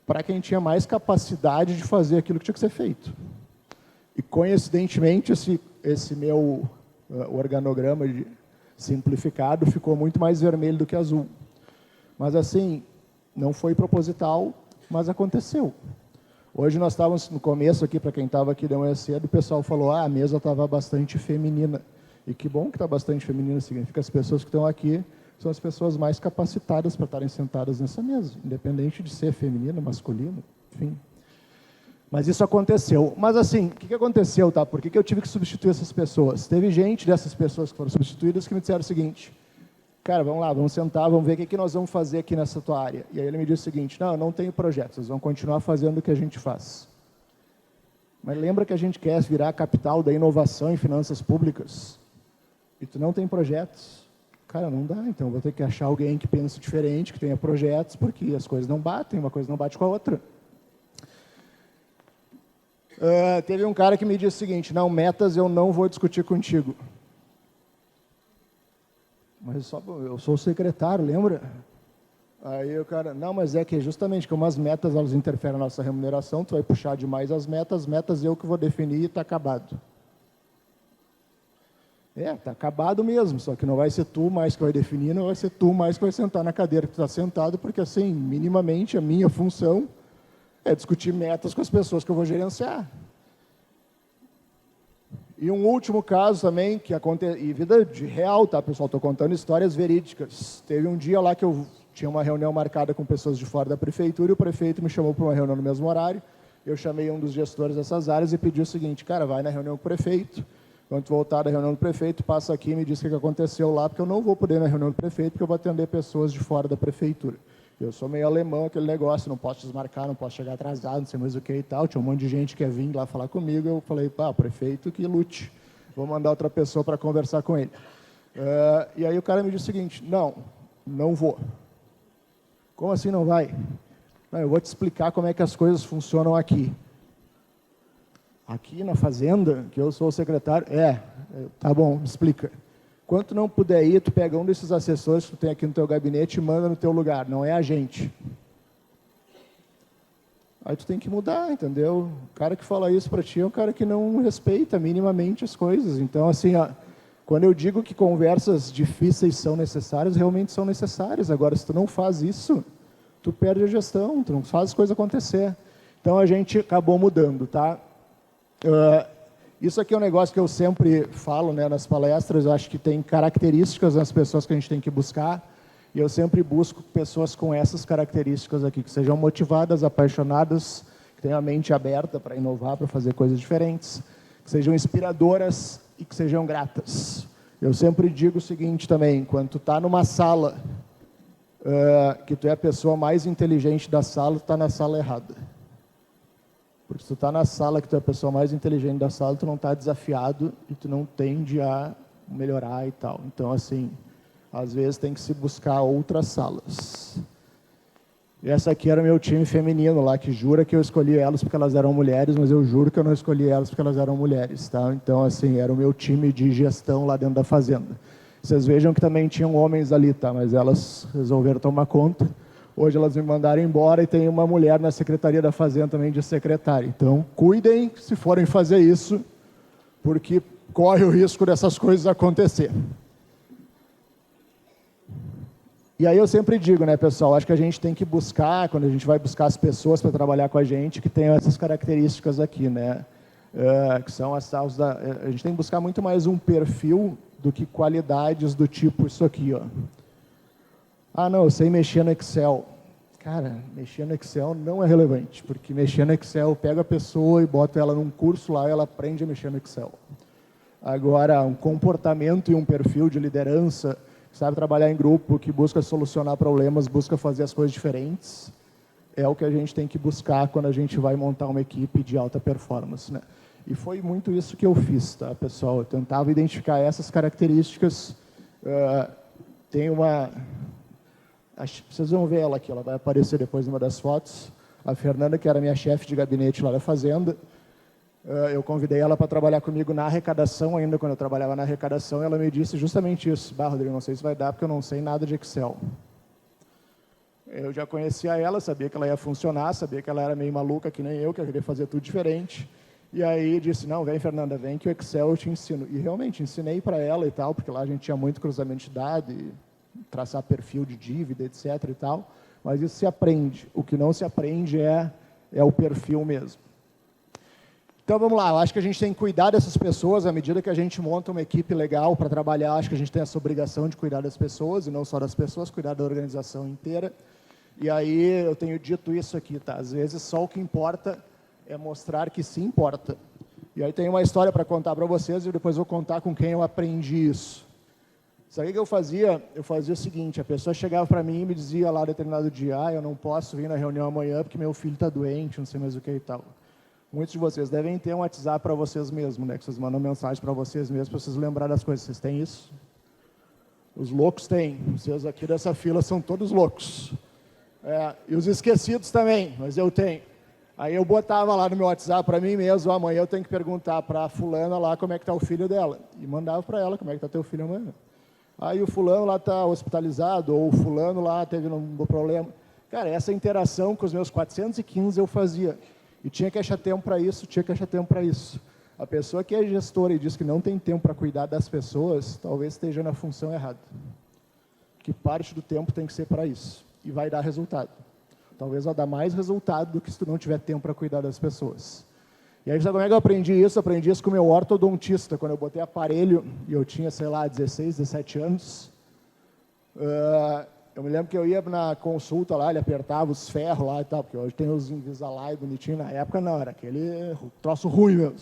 para quem tinha mais capacidade de fazer aquilo que tinha que ser feito. E, coincidentemente, esse meu organograma simplificado ficou muito mais vermelho do que azul. Mas, assim, não foi proposital, mas aconteceu. Hoje nós estávamos no começo aqui, para quem estava aqui de manhã cedo, o pessoal falou, a mesa estava bastante feminina. E que bom que está bastante feminina, significa que as pessoas que estão aqui são as pessoas mais capacitadas para estarem sentadas nessa mesa, independente de ser feminina, masculina, enfim. Mas isso aconteceu. Mas assim, o que aconteceu, tá? Por que eu tive que substituir essas pessoas? Teve gente dessas pessoas que foram substituídas que me disseram o seguinte, cara, vamos lá, vamos sentar, vamos ver o que nós vamos fazer aqui nessa tua área. E aí ele me disse o seguinte, não, eu não tenho projetos, vocês vão continuar fazendo o que a gente faz. Mas lembra que a gente quer virar a capital da inovação em finanças públicas? E tu não tem projetos. Cara, não dá, então eu vou ter que achar alguém que pense diferente, que tenha projetos, porque as coisas não batem, uma coisa não bate com a outra. Teve um cara que me disse o seguinte, não, metas eu não vou discutir contigo. Mas eu sou o secretário, lembra? Aí o cara, não, mas é que justamente como as metas elas interferem na nossa remuneração, tu vai puxar demais as metas eu que vou definir e está acabado. Está acabado mesmo, só que não vai ser tu mais que vai definir, não vai ser tu mais que vai sentar na cadeira que tu está sentado, porque assim, minimamente a minha função é discutir metas com as pessoas que eu vou gerenciar. E um último caso também, que aconteceu, e vida de real, tá, pessoal? Estou contando histórias verídicas. Teve um dia lá que eu tinha uma reunião marcada com pessoas de fora da prefeitura, e o prefeito me chamou para uma reunião no mesmo horário. Eu chamei um dos gestores dessas áreas e pedi o seguinte, cara, vai na reunião com o prefeito. Quando tu voltar da reunião do prefeito, passa aqui e me diz o que aconteceu lá, porque eu não vou poder ir na reunião do prefeito, porque eu vou atender pessoas de fora da prefeitura. Eu sou meio alemão, aquele negócio, não posso desmarcar, não posso chegar atrasado, não sei mais o que e tal. Tinha um monte de gente que ia vir lá falar comigo, eu falei, pá, prefeito que lute, vou mandar outra pessoa para conversar com ele. E aí o cara me disse o seguinte, não vou. Como assim não vai? Não, eu vou te explicar como é que as coisas funcionam aqui. Aqui na fazenda, que eu sou o secretário, tá bom, me explica. Quando tu não puder ir, tu pega um desses assessores que tu tem aqui no teu gabinete e manda no teu lugar, não é a gente. Aí tu tem que mudar, entendeu? O cara que fala isso para ti é um cara que não respeita minimamente as coisas. Então, assim, quando eu digo que conversas difíceis são necessárias, realmente são necessárias. Agora, se tu não faz isso, tu perde a gestão, tu não faz as coisas acontecer. Então, a gente acabou mudando, tá? Isso aqui é um negócio que eu sempre falo, né, nas palestras, eu acho que tem características nas pessoas que a gente tem que buscar, e eu sempre busco pessoas com essas características aqui, que sejam motivadas, apaixonadas, que tenham a mente aberta para inovar, para fazer coisas diferentes, que sejam inspiradoras e que sejam gratas. Eu sempre digo o seguinte também, quando tu está numa sala, que tu é a pessoa mais inteligente da sala, tu está na sala errada. Porque se tu está na sala que tu é a pessoa mais inteligente da sala, tu não está desafiado e tu não tende a melhorar e tal. Então, assim, às vezes tem que se buscar outras salas. E essa aqui era o meu time feminino lá, que jura que eu escolhi elas porque elas eram mulheres, mas eu juro que eu não escolhi elas porque elas eram mulheres, tá? Então, assim, era o meu time de gestão lá dentro da fazenda. Vocês vejam que também tinham homens ali, tá? Mas elas resolveram tomar conta. Hoje elas me mandaram embora e tem uma mulher na Secretaria da Fazenda também de secretária. Então, cuidem se forem fazer isso, porque corre o risco dessas coisas acontecer. E aí eu sempre digo, né, pessoal, acho que a gente tem que buscar, quando a gente vai buscar as pessoas para trabalhar com a gente, que tenham essas características aqui, né? Que são as tais da... A gente tem que buscar muito mais um perfil do que qualidades do tipo isso aqui, ó. Ah, não, eu sei mexer no Excel. Cara, mexer no Excel não é relevante, porque mexer no Excel, pega a pessoa e bota ela num curso lá e ela aprende a mexer no Excel. Agora, um comportamento e um perfil de liderança, que sabe trabalhar em grupo, que busca solucionar problemas, busca fazer as coisas diferentes, é o que a gente tem que buscar quando a gente vai montar uma equipe de alta performance, né? E foi muito isso que eu fiz, tá, pessoal? Eu tentava identificar essas características. Tem uma... Vocês vão ver ela aqui, ela vai aparecer depois numa das fotos. A Fernanda, que era minha chefe de gabinete lá da Fazenda, eu convidei ela para trabalhar comigo na arrecadação, ainda quando eu trabalhava na arrecadação, ela me disse justamente isso. Rodrigo, não sei se vai dar, porque eu não sei nada de Excel. Eu já conhecia ela, sabia que ela ia funcionar, sabia que ela era meio maluca, que nem eu, que eu queria fazer tudo diferente. E aí disse, não, vem Fernanda, vem que o Excel eu te ensino. E realmente, ensinei para ela e tal, porque lá a gente tinha muito cruzamento de dados, traçar perfil de dívida, etc. e tal, mas isso se aprende. O que não se aprende é o perfil mesmo. Então, vamos lá, eu acho que a gente tem que cuidar dessas pessoas, à medida que a gente monta uma equipe legal para trabalhar, acho que a gente tem essa obrigação de cuidar das pessoas, e não só das pessoas, cuidar da organização inteira. E aí, eu tenho dito isso aqui, tá? Às vezes, só o que importa é mostrar que se importa. E aí tem uma história para contar para vocês, e depois vou contar com quem eu aprendi isso. Sabe o que eu fazia? Eu fazia o seguinte, a pessoa chegava para mim e me dizia lá determinado dia, eu não posso vir na reunião amanhã porque meu filho está doente, não sei mais o que e tal. Muitos de vocês devem ter um WhatsApp para vocês mesmos, né? Que vocês mandam mensagem para vocês mesmos, para vocês lembrarem das coisas. Vocês têm isso? Os loucos têm. Vocês aqui dessa fila são todos loucos. E os esquecidos também, mas eu tenho. Aí eu botava lá no meu WhatsApp para mim mesmo, amanhã eu tenho que perguntar para a fulana lá como é que está o filho dela. E mandava para ela como é que está teu filho amanhã. Aí o fulano lá está hospitalizado, ou o fulano lá teve um problema. Cara, essa interação com os meus 415 eu fazia. E tinha que achar tempo para isso, tinha que achar tempo para isso. A pessoa que é gestora e diz que não tem tempo para cuidar das pessoas, talvez esteja na função errada. Que parte do tempo tem que ser para isso. E vai dar resultado. Talvez vai dar mais resultado do que se tu não tiver tempo para cuidar das pessoas. E aí, sabe como é que eu aprendi isso? Aprendi isso com o meu ortodontista, quando eu botei aparelho, e eu tinha, sei lá, 16, 17 anos. Eu me lembro que eu ia na consulta lá, ele apertava os ferros lá e tal, porque hoje tem os Invisalign bonitinhos, na época não, era aquele troço ruim mesmo.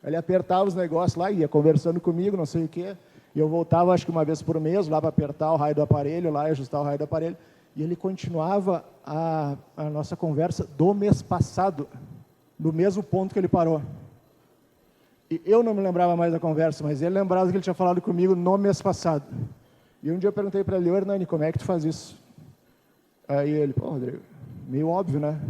Ele apertava os negócios lá, ia conversando comigo, não sei o quê, e eu voltava, acho que uma vez por mês, lá para apertar o raio do aparelho, lá e ajustar o raio do aparelho, e ele continuava a nossa conversa do mês passado, no mesmo ponto que ele parou. E eu não me lembrava mais da conversa, mas ele lembrava que ele tinha falado comigo no mês passado. E um dia eu perguntei para ele, Hernani, como é que tu faz isso? Aí ele, Rodrigo, meio óbvio, né?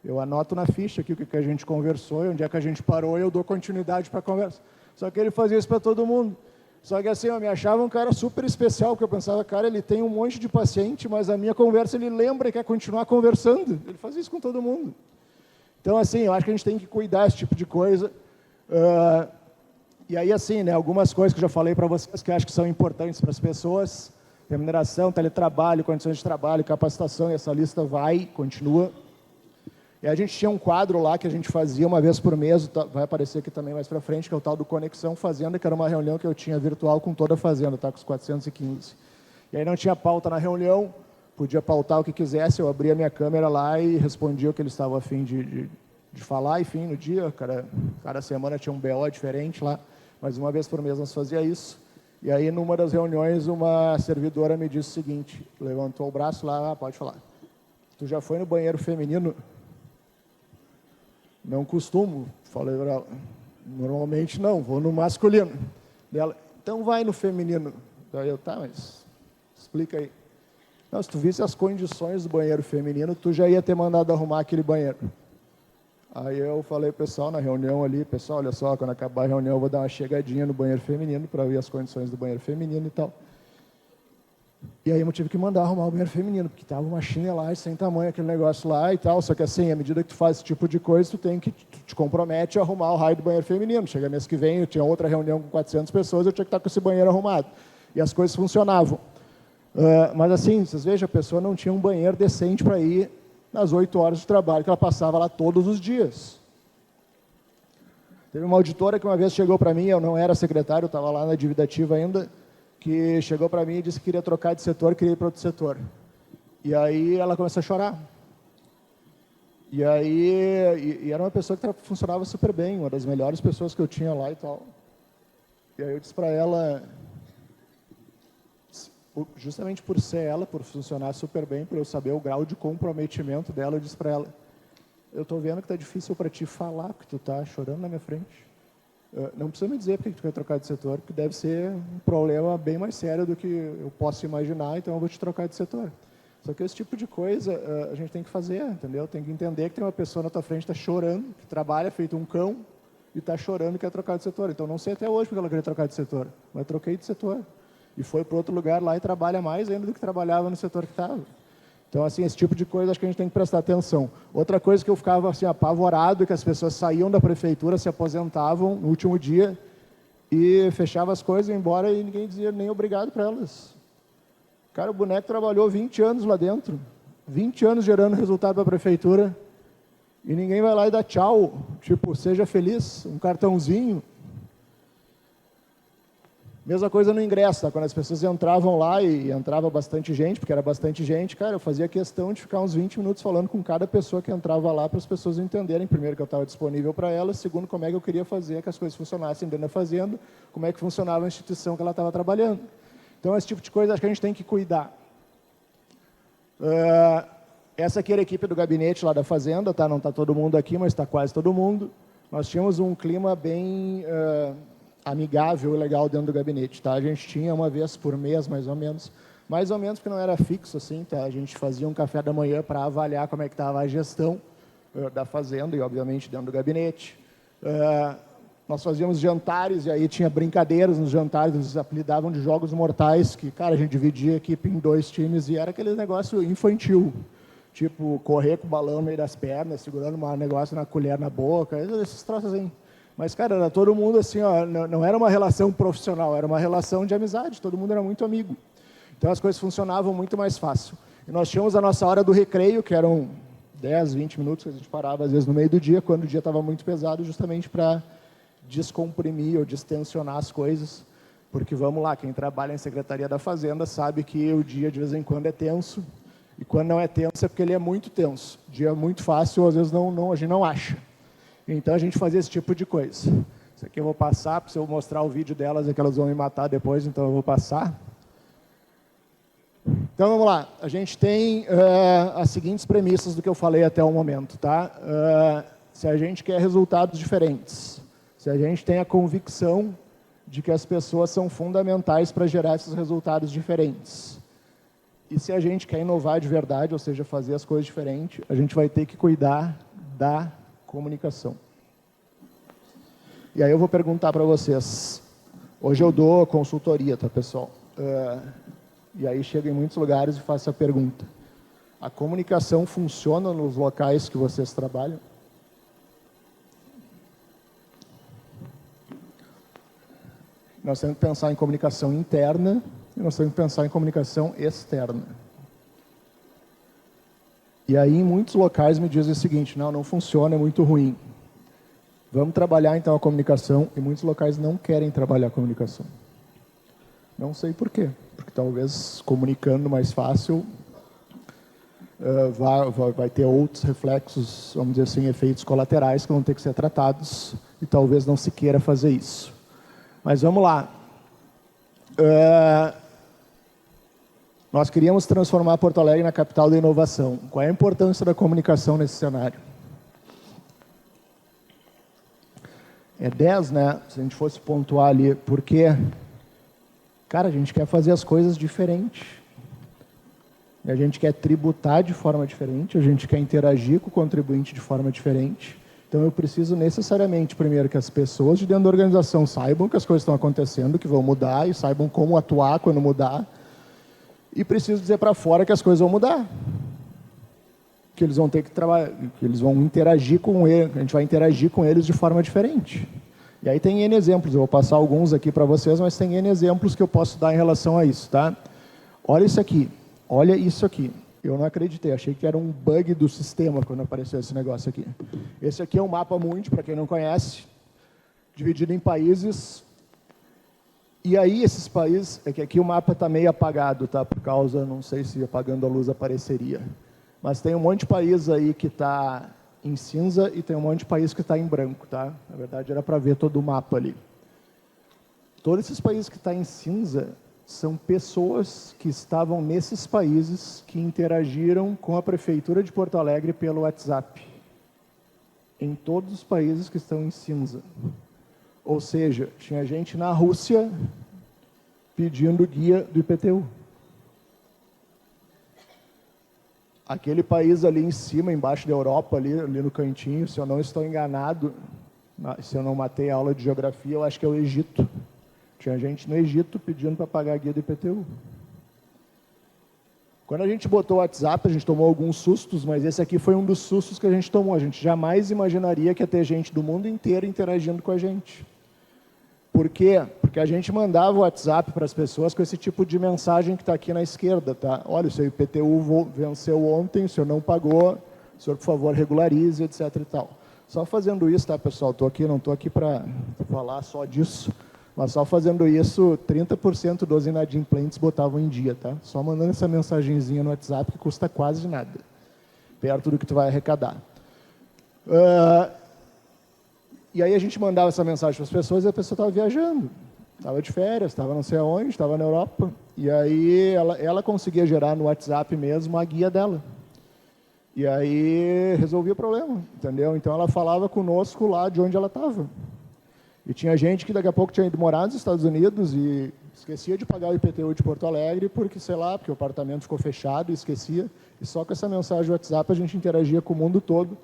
Eu anoto na ficha aqui o que a gente conversou, e onde é que a gente parou, e eu dou continuidade para a conversa. Só que ele fazia isso para todo mundo. Só que assim, eu me achava um cara super especial, porque eu pensava, cara, ele tem um monte de paciente, mas a minha conversa ele lembra e quer continuar conversando. Ele faz isso com todo mundo. Então, assim, eu acho que a gente tem que cuidar desse tipo de coisa. E aí, assim, né, algumas coisas que eu já falei para vocês que eu acho que são importantes para as pessoas. Remuneração, teletrabalho, condições de trabalho, capacitação, e essa lista continua. E a gente tinha um quadro lá que a gente fazia uma vez por mês, vai aparecer aqui também mais para frente, que é o tal do Conexão Fazenda, que era uma reunião que eu tinha virtual com toda a Fazenda, tá, com os 415. E aí não tinha pauta na reunião, podia pautar o que quisesse, eu abria minha câmera lá e respondia o que eles estavam a fim de falar, enfim, no dia, cada semana tinha um BO diferente lá, mas uma vez por mês nós fazia isso. E aí, numa das reuniões, uma servidora me disse o seguinte, levantou o braço lá, pode falar, tu já foi no banheiro feminino? Não costumo, falei para ela, normalmente não, vou no masculino. Dela, então vai no feminino. Daí eu, tá, mas Explica aí. Não, se tu visse as condições do banheiro feminino, tu já ia ter mandado arrumar aquele banheiro. Aí eu falei, pessoal, na reunião ali, pessoal, olha só, quando acabar a reunião eu vou dar uma chegadinha no banheiro feminino para ver as condições do banheiro feminino e tal. E aí eu tive que mandar arrumar o banheiro feminino, porque estava uma chinelagem sem tamanho aquele negócio lá e tal. Só que assim, à medida que tu faz esse tipo de coisa, tu te compromete a arrumar o raio do banheiro feminino. Chega mês que vem, eu tinha outra reunião com 400 pessoas, eu tinha que estar com esse banheiro arrumado. E as coisas funcionavam. Mas assim, vocês vejam, a pessoa não tinha um banheiro decente para ir nas 8 horas de trabalho que ela passava lá todos os dias. Teve uma auditora que uma vez chegou para mim, eu não era secretário, eu estava lá na dívida ativa ainda, que chegou para mim e disse que queria trocar de setor, queria ir para outro setor. E aí ela começou a chorar. E era uma pessoa que funcionava super bem, uma das melhores pessoas que eu tinha lá e tal. E aí eu disse para ela, justamente por ser ela, por funcionar super bem, por eu saber o grau de comprometimento dela, eu disse para ela, eu estou vendo que está difícil para ti falar, porque tu está chorando na minha frente. Não precisa me dizer porque tu quer trocar de setor, porque deve ser um problema bem mais sério do que eu posso imaginar, então eu vou te trocar de setor. Só que esse tipo de coisa a gente tem que fazer, entendeu? Tem que entender que tem uma pessoa na tua frente que está chorando, que trabalha feito um cão, e está chorando e quer trocar de setor. Então não sei até hoje porque ela queria trocar de setor, mas troquei de setor. E foi para outro lugar lá e trabalha mais ainda do que trabalhava no setor que estava. Então, assim, esse tipo de coisa acho que a gente tem que prestar atenção. Outra coisa que eu ficava assim, apavorado é que as pessoas saíam da prefeitura, se aposentavam no último dia e fechavam as coisas e iam embora e ninguém dizia nem obrigado para elas. Cara, o boneco trabalhou 20 anos lá dentro, 20 anos gerando resultado para a prefeitura e ninguém vai lá e dá tchau, tipo, seja feliz, um cartãozinho. Mesma coisa no ingresso, tá? Quando as pessoas entravam lá e entrava bastante gente, porque era bastante gente, cara, eu fazia questão de ficar uns 20 minutos falando com cada pessoa que entrava lá para as pessoas entenderem, primeiro, que eu estava disponível para elas, segundo, como é que eu queria fazer que as coisas funcionassem dentro da fazenda, como é que funcionava a instituição que ela estava trabalhando. Então, esse tipo de coisa acho que a gente tem que cuidar. Essa aqui era a equipe do gabinete lá da fazenda, tá? Não está todo mundo aqui, mas está quase todo mundo. Nós tínhamos um clima bem amigável e legal dentro do gabinete, tá? A gente tinha uma vez por mês, mais ou menos porque não era fixo, assim, tá? A gente fazia um café da manhã para avaliar como é que estava a gestão da fazenda e, obviamente, dentro do gabinete. Nós fazíamos jantares e aí tinha brincadeiras nos jantares, eles apelidavam de jogos mortais, que, cara, a gente dividia a equipe em 2 times e era aquele negócio infantil, tipo, correr com o balão no meio das pernas, segurando um negócio na colher na boca, esses troços assim. Mas, cara, era todo mundo assim, ó, não era uma relação profissional, era uma relação de amizade, todo mundo era muito amigo. Então as coisas funcionavam muito mais fácil. E nós tínhamos a nossa hora do recreio, que eram 10, 20 minutos, que a gente parava às vezes no meio do dia, quando o dia estava muito pesado, justamente para descomprimir ou distensionar as coisas. Porque, vamos lá, quem trabalha em Secretaria da Fazenda sabe que o dia de vez em quando é tenso, e quando não é tenso é porque ele é muito tenso. O dia é muito fácil, às vezes a gente não acha. Então a gente fazia esse tipo de coisa. Isso aqui eu vou passar, para eu mostrar o vídeo delas, é que elas vão me matar depois, então eu vou passar. Então vamos lá, a gente tem as seguintes premissas do que eu falei até o momento, tá? Se a gente quer resultados diferentes, se a gente tem a convicção de que as pessoas são fundamentais para gerar esses resultados diferentes, e se a gente quer inovar de verdade, ou seja, fazer as coisas diferentes, a gente vai ter que cuidar da comunicação. E aí eu vou perguntar para vocês. Hoje eu dou consultoria, tá, pessoal? E aí chego em muitos lugares e faço a pergunta. A comunicação funciona nos locais que vocês trabalham? Nós temos que pensar em comunicação interna e nós temos que pensar em comunicação externa. E aí, em muitos locais, me dizem o seguinte, não funciona, é muito ruim. Vamos trabalhar, então, a comunicação, e muitos locais não querem trabalhar a comunicação. Não sei por quê, porque talvez comunicando mais fácil vai ter outros reflexos, vamos dizer assim, efeitos colaterais que vão ter que ser tratados, e talvez não se queira fazer isso. Mas vamos lá. Nós queríamos transformar Porto Alegre na capital da inovação. Qual é a importância da comunicação nesse cenário? É 10, né? Se a gente fosse pontuar ali, porque, cara, a gente quer fazer as coisas diferentes. A gente quer tributar de forma diferente, a gente quer interagir com o contribuinte de forma diferente. Então, eu preciso necessariamente, primeiro, que as pessoas de dentro da organização saibam que as coisas estão acontecendo, que vão mudar, e saibam como atuar quando mudar. E preciso dizer para fora que as coisas vão mudar. Que eles vão ter que trabalhar, que eles vão interagir com ele, a gente vai interagir com eles de forma diferente. E aí tem N exemplos, eu vou passar alguns aqui para vocês, mas tem N exemplos que eu posso dar em relação a isso, tá? Olha isso aqui, olha isso aqui. Eu não acreditei, achei que era um bug do sistema quando apareceu esse negócio aqui. Esse aqui é um mapa mundi, para quem não conhece, dividido em países. E aí esses países, é que aqui o mapa está meio apagado, tá? Por causa, não sei se apagando a luz apareceria. Mas tem um monte de país aí que está em cinza e tem um monte de país que está em branco, tá? Na verdade, era para ver todo o mapa ali. Todos esses países que estão em cinza são pessoas que estavam nesses países que interagiram com a Prefeitura de Porto Alegre pelo WhatsApp. Em todos os países que estão em cinza. Ou seja, tinha gente na Rússia pedindo guia do IPTU. Aquele país ali em cima, embaixo da Europa, ali no cantinho, se eu não estou enganado, se eu não matei a aula de geografia, eu acho que é o Egito. Tinha gente no Egito pedindo para pagar a guia do IPTU. Quando a gente botou o WhatsApp, a gente tomou alguns sustos, mas esse aqui foi um dos sustos que a gente tomou. A gente jamais imaginaria que ia ter gente do mundo inteiro interagindo com a gente. Por quê? Porque a gente mandava o WhatsApp para as pessoas com esse tipo de mensagem que está aqui na esquerda, tá? Olha, o seu IPTU venceu ontem, o senhor não pagou, o senhor, por favor, regularize, etc. e tal. Só fazendo isso, tá, pessoal? Não estou aqui para falar só disso, mas só fazendo isso, 30% dos inadimplentes botavam em dia, tá? Só mandando essa mensagenzinha no WhatsApp que custa quase nada, perto do que tu vai arrecadar. E aí a gente mandava essa mensagem para as pessoas e a pessoa estava viajando, estava de férias, estava não sei aonde, estava na Europa. E aí ela conseguia gerar no WhatsApp mesmo a guia dela. E aí resolvia o problema, entendeu? Então ela falava conosco lá de onde ela estava. E tinha gente que daqui a pouco tinha ido morar nos Estados Unidos e esquecia de pagar o IPTU de Porto Alegre porque, sei lá, porque o apartamento ficou fechado e esquecia. E só com essa mensagem do WhatsApp a gente interagia com o mundo todo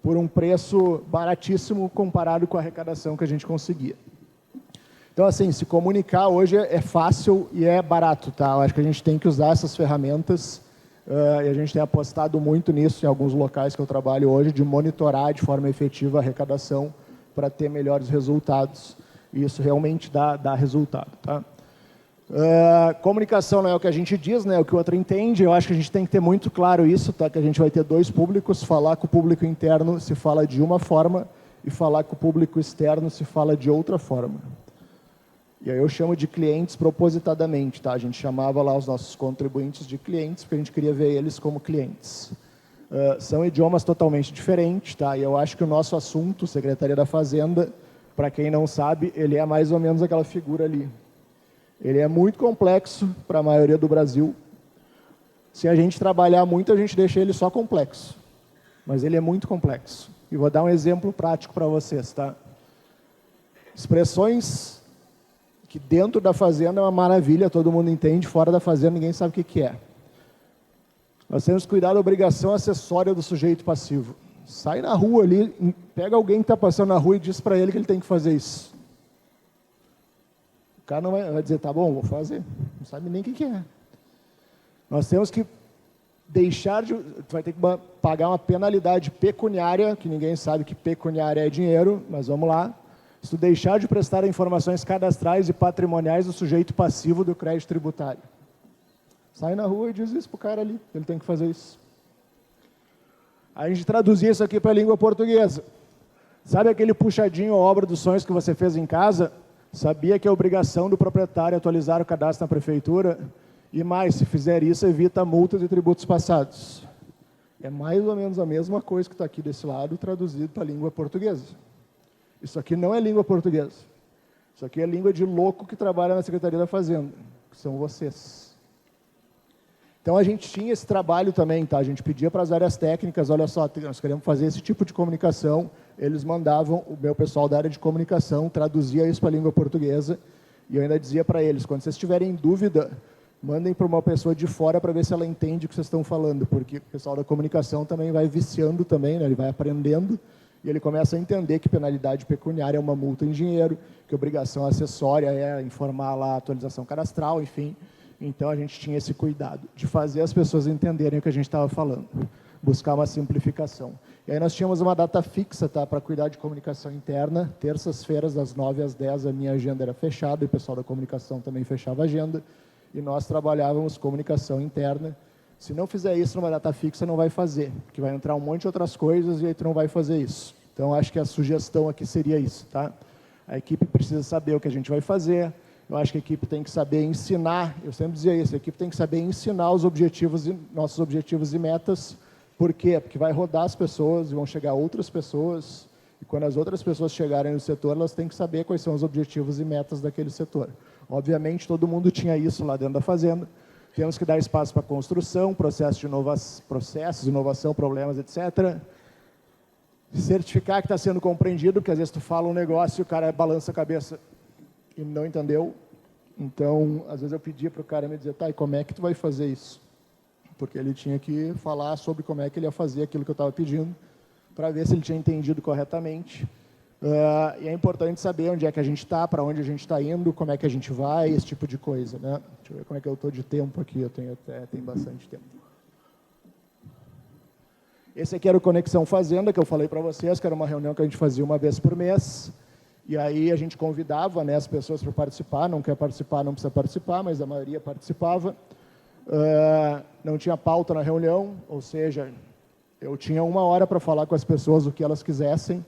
por um preço baratíssimo comparado com a arrecadação que a gente conseguia. Então, assim, se comunicar hoje é fácil e é barato, tá? Eu acho que a gente tem que usar essas ferramentas e a gente tem apostado muito nisso em alguns locais que eu trabalho hoje, de monitorar de forma efetiva a arrecadação para ter melhores resultados. E isso realmente dá resultado, tá? Comunicação não é o que a gente diz, né? É o que o outro entende. Eu acho que a gente tem que ter muito claro isso, tá? Que a gente vai ter dois públicos. Falar com o público interno se fala de uma forma e falar com o público externo se fala de outra forma. E aí eu chamo de clientes propositadamente, tá? A gente chamava lá os nossos contribuintes de clientes porque a gente queria ver eles como clientes. São idiomas totalmente diferentes, tá? E eu acho que o nosso assunto, Secretaria da Fazenda, para quem não sabe, ele é mais ou menos aquela figura ali. Ele é muito complexo para a maioria do Brasil. Se a gente trabalhar muito, a gente deixa ele só complexo. Mas ele é muito complexo. E vou dar um exemplo prático para vocês, tá? Expressões que dentro da fazenda é uma maravilha, todo mundo entende, fora da fazenda ninguém sabe o que é. Nós temos que cuidar da obrigação acessória do sujeito passivo. Sai na rua ali, pega alguém que está passando na rua e diz para ele que ele tem que fazer isso. O cara não vai dizer, tá bom, vou fazer. Não sabe nem o que é. Nós temos que deixar de... Tu vai ter que pagar uma penalidade pecuniária, que ninguém sabe que pecuniária é dinheiro, mas vamos lá. Se tu deixar de prestar informações cadastrais e patrimoniais do sujeito passivo do crédito tributário. Sai na rua e diz isso para o cara ali, ele tem que fazer isso. A gente traduzia isso aqui para a língua portuguesa. Sabe aquele puxadinho ou obra dos sonhos que você fez em casa? Sabia que é obrigação do proprietário atualizar o cadastro na prefeitura? E mais, se fizer isso, evita multas e tributos passados. É mais ou menos a mesma coisa que está aqui desse lado, traduzido para a língua portuguesa. Isso aqui não é língua portuguesa. Isso aqui é língua de louco que trabalha na Secretaria da Fazenda, que são vocês. Então, a gente tinha esse trabalho também, tá? A gente pedia para as áreas técnicas, olha só, nós queremos fazer esse tipo de comunicação. Eles mandavam, o meu pessoal da área de comunicação traduzia isso para a língua portuguesa, e eu ainda dizia para eles, quando vocês tiverem dúvida mandem para uma pessoa de fora para ver se ela entende o que vocês estão falando, porque o pessoal da comunicação também vai viciando também, né? Ele vai aprendendo e ele começa a entender que penalidade pecuniária é uma multa em dinheiro, que obrigação acessória é informar lá a atualização cadastral, enfim. Então, a gente tinha esse cuidado de fazer as pessoas entenderem o que a gente estava falando, buscar uma simplificação. E aí nós tínhamos uma data fixa, tá, para cuidar de comunicação interna. Terças-feiras, das 9 às 10, a minha agenda era fechada, e o pessoal da comunicação também fechava a agenda, e nós trabalhávamos comunicação interna. Se não fizer isso numa data fixa, não vai fazer, porque vai entrar um monte de outras coisas e aí tu não vai fazer isso. Então, acho que a sugestão aqui seria isso, tá? A equipe precisa saber o que a gente vai fazer. Eu acho que a equipe tem que saber ensinar, eu sempre dizia isso, a equipe tem que saber ensinar os objetivos, nossos objetivos e metas. Por quê? Porque vai rodar as pessoas, vão chegar outras pessoas, e quando as outras pessoas chegarem no setor, elas têm que saber quais são os objetivos e metas daquele setor. Obviamente, todo mundo tinha isso lá dentro da fazenda. Temos que dar espaço para construção, processos, inovação, problemas, etc. Certificar que está sendo compreendido, porque às vezes tu fala um negócio e o cara balança a cabeça e não entendeu. Então, às vezes eu pedia para o cara me dizer, tá, e como é que tu vai fazer isso? Porque ele tinha que falar sobre como é que ele ia fazer aquilo que eu estava pedindo, para ver se ele tinha entendido corretamente. E é importante saber onde é que a gente está, para onde a gente está indo, como é que a gente vai, esse tipo de coisa, né? Deixa eu ver como é que eu estou de tempo aqui, eu tenho bastante tempo. Esse aqui era o Conexão Fazenda, que eu falei para vocês, que era uma reunião que a gente fazia uma vez por mês. E aí a gente convidava, né, as pessoas para participar. Não quer participar, não precisa participar, mas a maioria participava. Não tinha pauta na reunião, ou seja, eu tinha 1 hora para falar com as pessoas o que elas quisessem.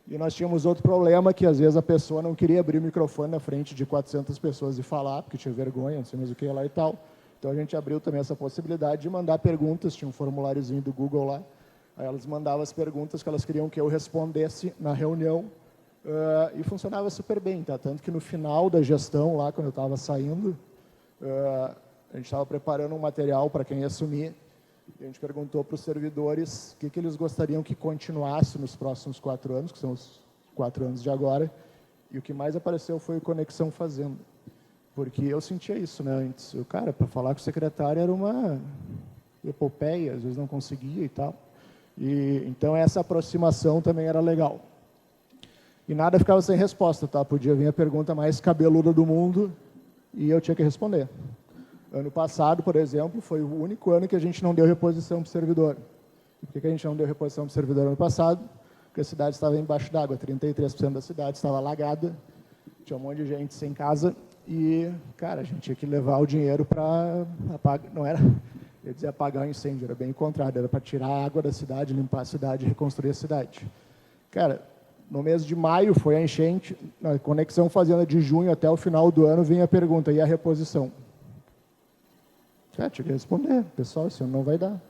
E nós tínhamos outro problema, que às vezes a pessoa não queria abrir o microfone na frente de 400 pessoas e falar, porque tinha vergonha, não sei mais o que lá e tal. Então a gente abriu também essa possibilidade de mandar perguntas, tinha um formuláriozinho do Google lá. Aí elas mandavam as perguntas que elas queriam que eu respondesse na reunião. E funcionava super bem, tá? Tanto que no final da gestão, lá quando eu estava saindo, a gente estava preparando um material para quem ia assumir, e a gente perguntou para os servidores o que eles gostariam que continuasse nos próximos 4 anos, que são os 4 anos de agora, e o que mais apareceu foi o Conexão Fazenda, porque eu sentia isso, né? Antes, o cara, para falar com o secretário era uma epopeia, às vezes não conseguia e tal, e então essa aproximação também era legal. E nada ficava sem resposta, tá? Podia vir a pergunta mais cabeluda do mundo e eu tinha que responder. Ano passado, por exemplo, foi o único ano que a gente não deu reposição para o servidor. E por que a gente não deu reposição para o servidor ano passado? Porque a cidade estava embaixo d'água, 33% da cidade estava alagada, tinha um monte de gente sem casa e, cara, a gente tinha que levar o dinheiro para apagar, não era, eu ia dizer apagar o incêndio, era bem o contrário, era para tirar a água da cidade, limpar a cidade, reconstruir a cidade. Cara, no mês de maio foi a enchente, na Conexão Fazenda de junho até o final do ano vinha a pergunta, e a reposição? Tinha que responder, pessoal, esse ano não vai dar.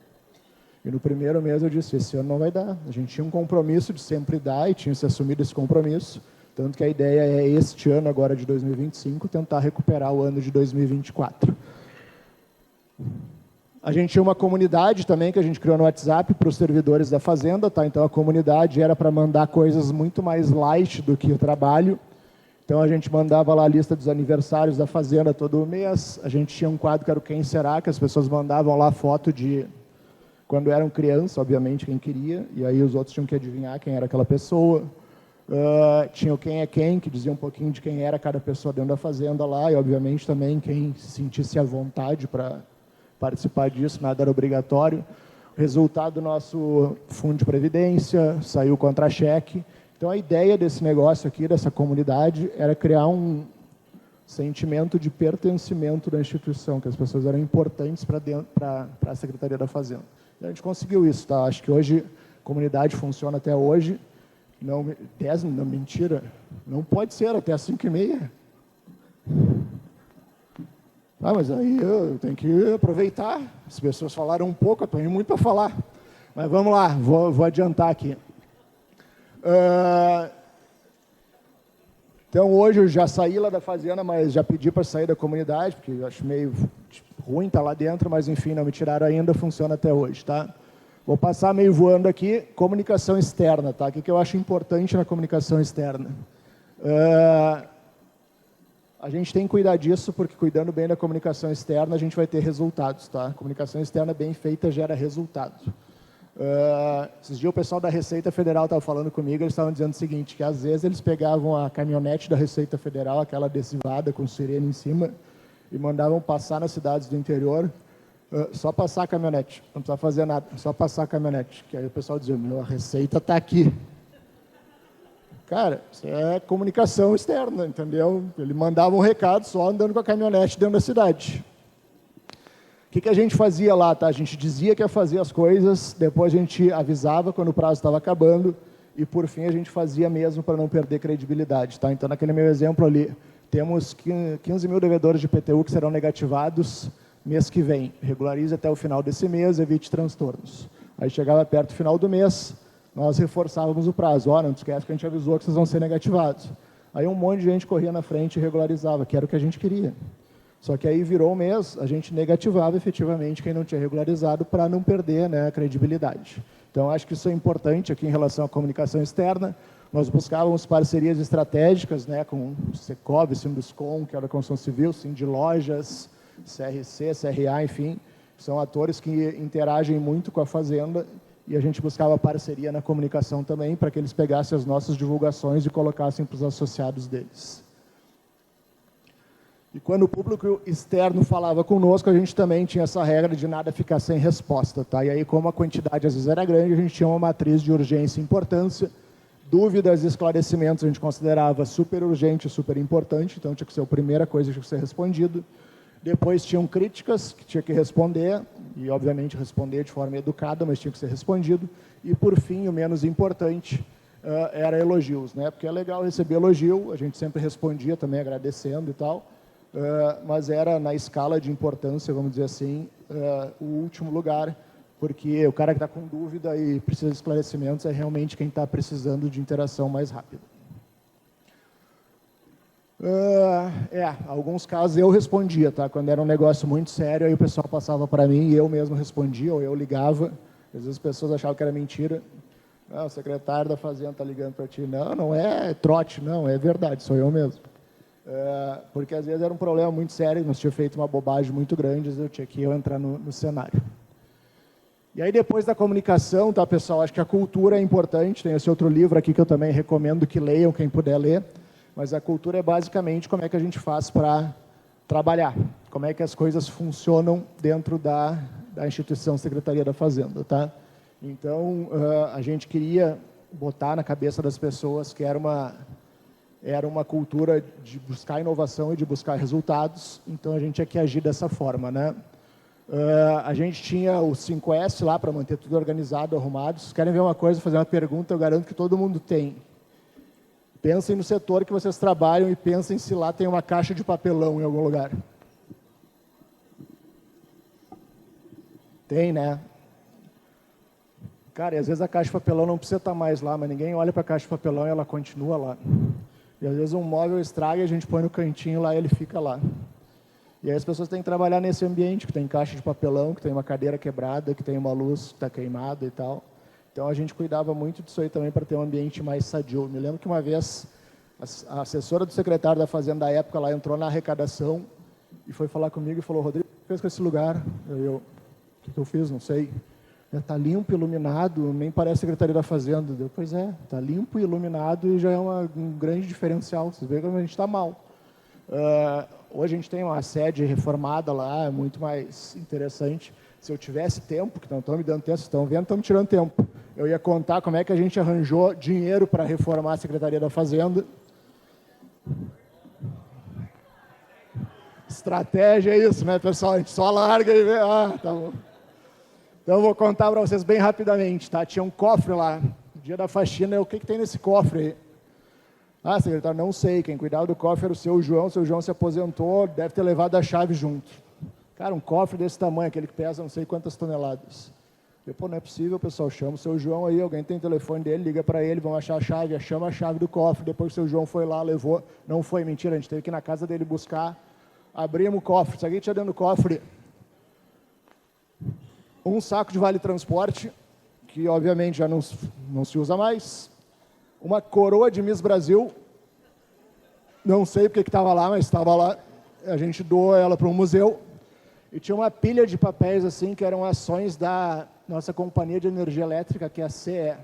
E no primeiro mês eu disse, esse ano não vai dar. A gente tinha um compromisso de sempre dar e tinha se assumido esse compromisso, tanto que a ideia é este ano, agora de 2025, tentar recuperar o ano de 2024. A gente tinha uma comunidade também que a gente criou no WhatsApp para os servidores da Fazenda, tá? Então a comunidade era para mandar coisas muito mais light do que o trabalho. Então a gente mandava lá a lista dos aniversários da Fazenda todo mês. A gente tinha um quadro que era o Quem Será, que as pessoas mandavam lá foto de quando eram criança, obviamente, quem queria, e aí os outros tinham que adivinhar quem era aquela pessoa. Tinha o Quem é Quem, que dizia um pouquinho de quem era cada pessoa dentro da Fazenda lá, e obviamente também quem se sentisse à vontade para participar disso, nada era obrigatório. O resultado do nosso fundo de previdência, saiu contra-cheque. Então, a ideia desse negócio aqui, dessa comunidade, era criar um sentimento de pertencimento da instituição, que as pessoas eram importantes para a Secretaria da Fazenda. E a gente conseguiu isso, tá? Acho que hoje a comunidade funciona até hoje. Não, mentira, não pode ser até às 5h30. Mas aí eu tenho que aproveitar. As pessoas falaram um pouco, eu tenho muito para falar. Mas vamos lá, vou adiantar aqui. Então, hoje eu já saí lá da Fazenda, mas já pedi para sair da comunidade, porque eu acho meio ruim estar lá dentro, mas enfim, não me tiraram ainda, funciona até hoje, tá? Vou passar meio voando aqui, comunicação externa, tá? O que eu acho importante na comunicação externa? A gente tem que cuidar disso, porque cuidando bem da comunicação externa, a gente vai ter resultados, tá? Comunicação externa bem feita gera resultado. Esses dias o pessoal da Receita Federal estava falando comigo, eles estavam dizendo o seguinte, que às vezes eles pegavam a caminhonete da Receita Federal, aquela adesivada com sirene em cima, e mandavam passar nas cidades do interior, só passar a caminhonete, não precisa fazer nada, só passar a caminhonete. Que aí o pessoal dizia, meu, a Receita está aqui. Cara, isso é comunicação externa, entendeu? Ele mandava um recado só andando com a caminhonete dentro da cidade. O que a gente fazia lá, tá? A gente dizia que ia fazer as coisas, depois a gente avisava quando o prazo estava acabando e, por fim, a gente fazia mesmo para não perder credibilidade, tá? Então, naquele meu exemplo ali, temos 15 mil devedores de IPTU que serão negativados mês que vem. Regularize até o final desse mês, evite transtornos. Aí chegava perto do final do mês, nós reforçávamos o prazo. Ó, não esquece que a gente avisou que vocês vão ser negativados. Aí um monte de gente corria na frente e regularizava, que era o que a gente queria. Só que aí virou um mês, a gente negativava efetivamente quem não tinha regularizado para não perder, né, a credibilidade. Então, acho que isso é importante aqui em relação à comunicação externa. Nós buscávamos parcerias estratégicas, né, com o Secov, Sinduscom, que era a construção civil, Sindilojas, CRC, CRA, enfim, são atores que interagem muito com a Fazenda e a gente buscava parceria na comunicação também para que eles pegassem as nossas divulgações e colocassem para os associados deles. E quando o público externo falava conosco, a gente também tinha essa regra de nada ficar sem resposta, tá? E aí, como a quantidade às vezes era grande, a gente tinha uma matriz de urgência e importância. Dúvidas e esclarecimentos a gente considerava super urgente e super importante, então tinha que ser a primeira coisa que tinha que ser respondido. Depois tinham críticas que tinha que responder, e obviamente responder de forma educada, mas tinha que ser respondido. E por fim, o menos importante, era elogios, né? Porque é legal receber elogio, a gente sempre respondia também agradecendo e tal, mas era na escala de importância, vamos dizer assim, o último lugar, porque o cara que está com dúvida e precisa de esclarecimentos é realmente quem está precisando de interação mais rápida. Alguns casos eu respondia, tá? Quando era um negócio muito sério, aí o pessoal passava para mim e eu mesmo respondia, ou eu ligava. Às vezes as pessoas achavam que era mentira. Não, o secretário da Fazenda está ligando para ti. Não, não é trote, não, é verdade, sou eu mesmo. Porque às vezes era um problema muito sério, nós tínhamos feito uma bobagem muito grande, eu tinha que entrar no cenário. E aí depois da comunicação, tá, pessoal, acho que a cultura é importante, tem esse outro livro aqui que eu também recomendo que leiam, quem puder ler, mas a cultura é basicamente como é que a gente faz para trabalhar, como é que as coisas funcionam dentro da instituição Secretaria da Fazenda, tá? Então, a gente queria botar na cabeça das pessoas que era uma cultura de buscar inovação e de buscar resultados, então a gente tinha que agir dessa forma, né? A gente tinha o 5S lá para manter tudo organizado, arrumado. Se querem ver uma coisa, fazer uma pergunta, eu garanto que todo mundo tem. Pensem no setor que vocês trabalham e pensem se lá tem uma caixa de papelão em algum lugar. Tem, né? Cara, e às vezes a caixa de papelão não precisa estar mais lá, mas ninguém olha para a caixa de papelão e ela continua lá. E às vezes um móvel estraga e a gente põe no cantinho lá e ele fica lá. E aí as pessoas têm que trabalhar nesse ambiente, que tem caixa de papelão, que tem uma cadeira quebrada, que tem uma luz que está queimada e tal. Então, a gente cuidava muito disso aí também para ter um ambiente mais sadio. Me lembro que uma vez a assessora do secretário da Fazenda da época lá entrou na arrecadação e foi falar comigo e falou, Rodrigo, o que fez com esse lugar? O que eu fiz? Não sei. Está limpo, iluminado, nem parece Secretaria da Fazenda. Pois é, está limpo, iluminado e já é um grande diferencial. Vocês veem como a gente está mal. Hoje a gente tem uma sede reformada lá, muito mais interessante. Se eu tivesse tempo, que não estão me dando tempo, vocês estão vendo, estão me tirando tempo. Eu ia contar como é que a gente arranjou dinheiro para reformar a Secretaria da Fazenda. Estratégia é isso, né, pessoal? A gente só larga e vê. Tá bom. Então, eu vou contar para vocês bem rapidamente, tá? Tinha um cofre lá. No dia da faxina, o que tem nesse cofre aí? Secretário, não sei. Quem cuidava do cofre era o seu João. O seu João se aposentou, deve ter levado a chave junto. Cara, um cofre desse tamanho, aquele que pesa não sei quantas toneladas. Pô, não é possível, pessoal, chama o seu João aí, alguém tem o telefone dele, liga para ele, vão achar a chave, chama a chave do cofre, depois o seu João foi lá, levou, não foi, mentira, a gente teve que ir na casa dele buscar, abrimos o cofre, isso aqui tinha dentro do cofre um saco de vale transporte, que obviamente já não se usa mais, uma coroa de Miss Brasil, não sei porque que estava lá, mas estava lá. A gente doou ela para um museu. E tinha uma pilha de papéis assim, que eram ações da nossa companhia de energia elétrica, que é a CE.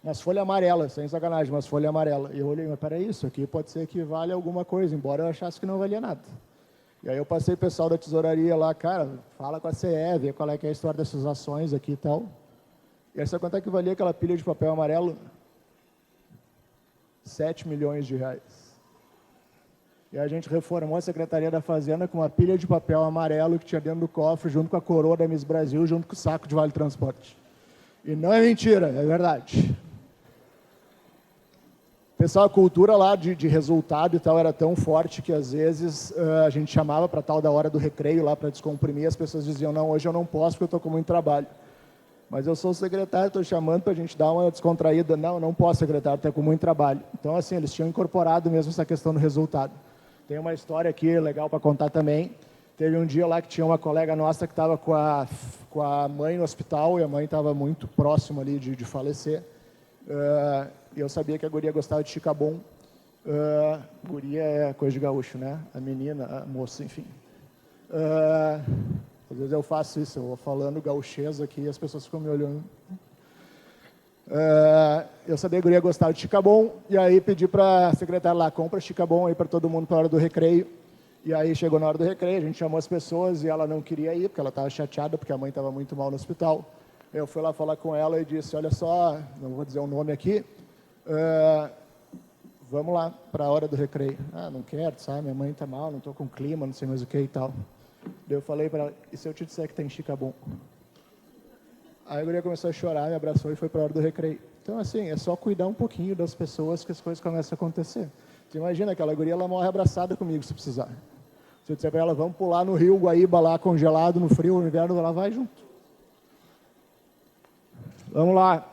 Umas folhas amarelas, sem sacanagem, umas folhas amarelas. E eu olhei, mas peraí, isso aqui pode ser que vale alguma coisa, embora eu achasse que não valia nada. E aí eu passei o pessoal da tesouraria lá, cara, fala com a CE, vê qual é que é a história dessas ações aqui e tal. E aí sabe quanto é que valia aquela pilha de papel amarelo? 7 milhões de reais. E a gente reformou a Secretaria da Fazenda com uma pilha de papel amarelo que tinha dentro do cofre, junto com a coroa da Miss Brasil, junto com o saco de Vale Transporte. E não é mentira, é verdade. Pessoal, a cultura lá de resultado e tal era tão forte que às vezes a gente chamava para tal da hora do recreio lá para descomprimir, as pessoas diziam, não, hoje eu não posso porque eu estou com muito trabalho. Mas eu sou o secretário, estou chamando para a gente dar uma descontraída. Não, não posso, secretário, estou com muito trabalho. Então, assim, eles tinham incorporado mesmo essa questão do resultado. Tem uma história aqui legal para contar também. Teve um dia lá que tinha uma colega nossa que estava com a mãe no hospital, e a mãe estava muito próxima ali de falecer. E eu sabia que a guria gostava de chicabum. Guria é coisa de gaúcho, né? A menina, a moça, enfim. Às vezes eu faço isso, eu vou falando gauchês aqui e as pessoas ficam me olhando. Eu sabia que a guria gostava de chicabum, e aí pedi para a secretária lá, compra chicabum aí para todo mundo para a hora do recreio. E aí chegou na hora do recreio, a gente chamou as pessoas e ela não queria ir, porque ela estava chateada, porque a mãe estava muito mal no hospital. Eu fui lá falar com ela e disse, olha só, não vou dizer o nome aqui, vamos lá para a hora do recreio. Ah, não quero, sabe, minha mãe está mal, não estou com clima, não sei mais o que e tal. Daí eu falei para ela, e se eu te disser que tem chicabum? Aí a guria começou a chorar, me abraçou e foi para a hora do recreio. Então, assim, é só cuidar um pouquinho das pessoas que as coisas começam a acontecer. Você imagina, aquela guria, ela morre abraçada comigo, se precisar. Se eu disser para ela, vamos pular no rio Guaíba lá, congelado, no frio, no inverno, ela vai junto. Vamos lá.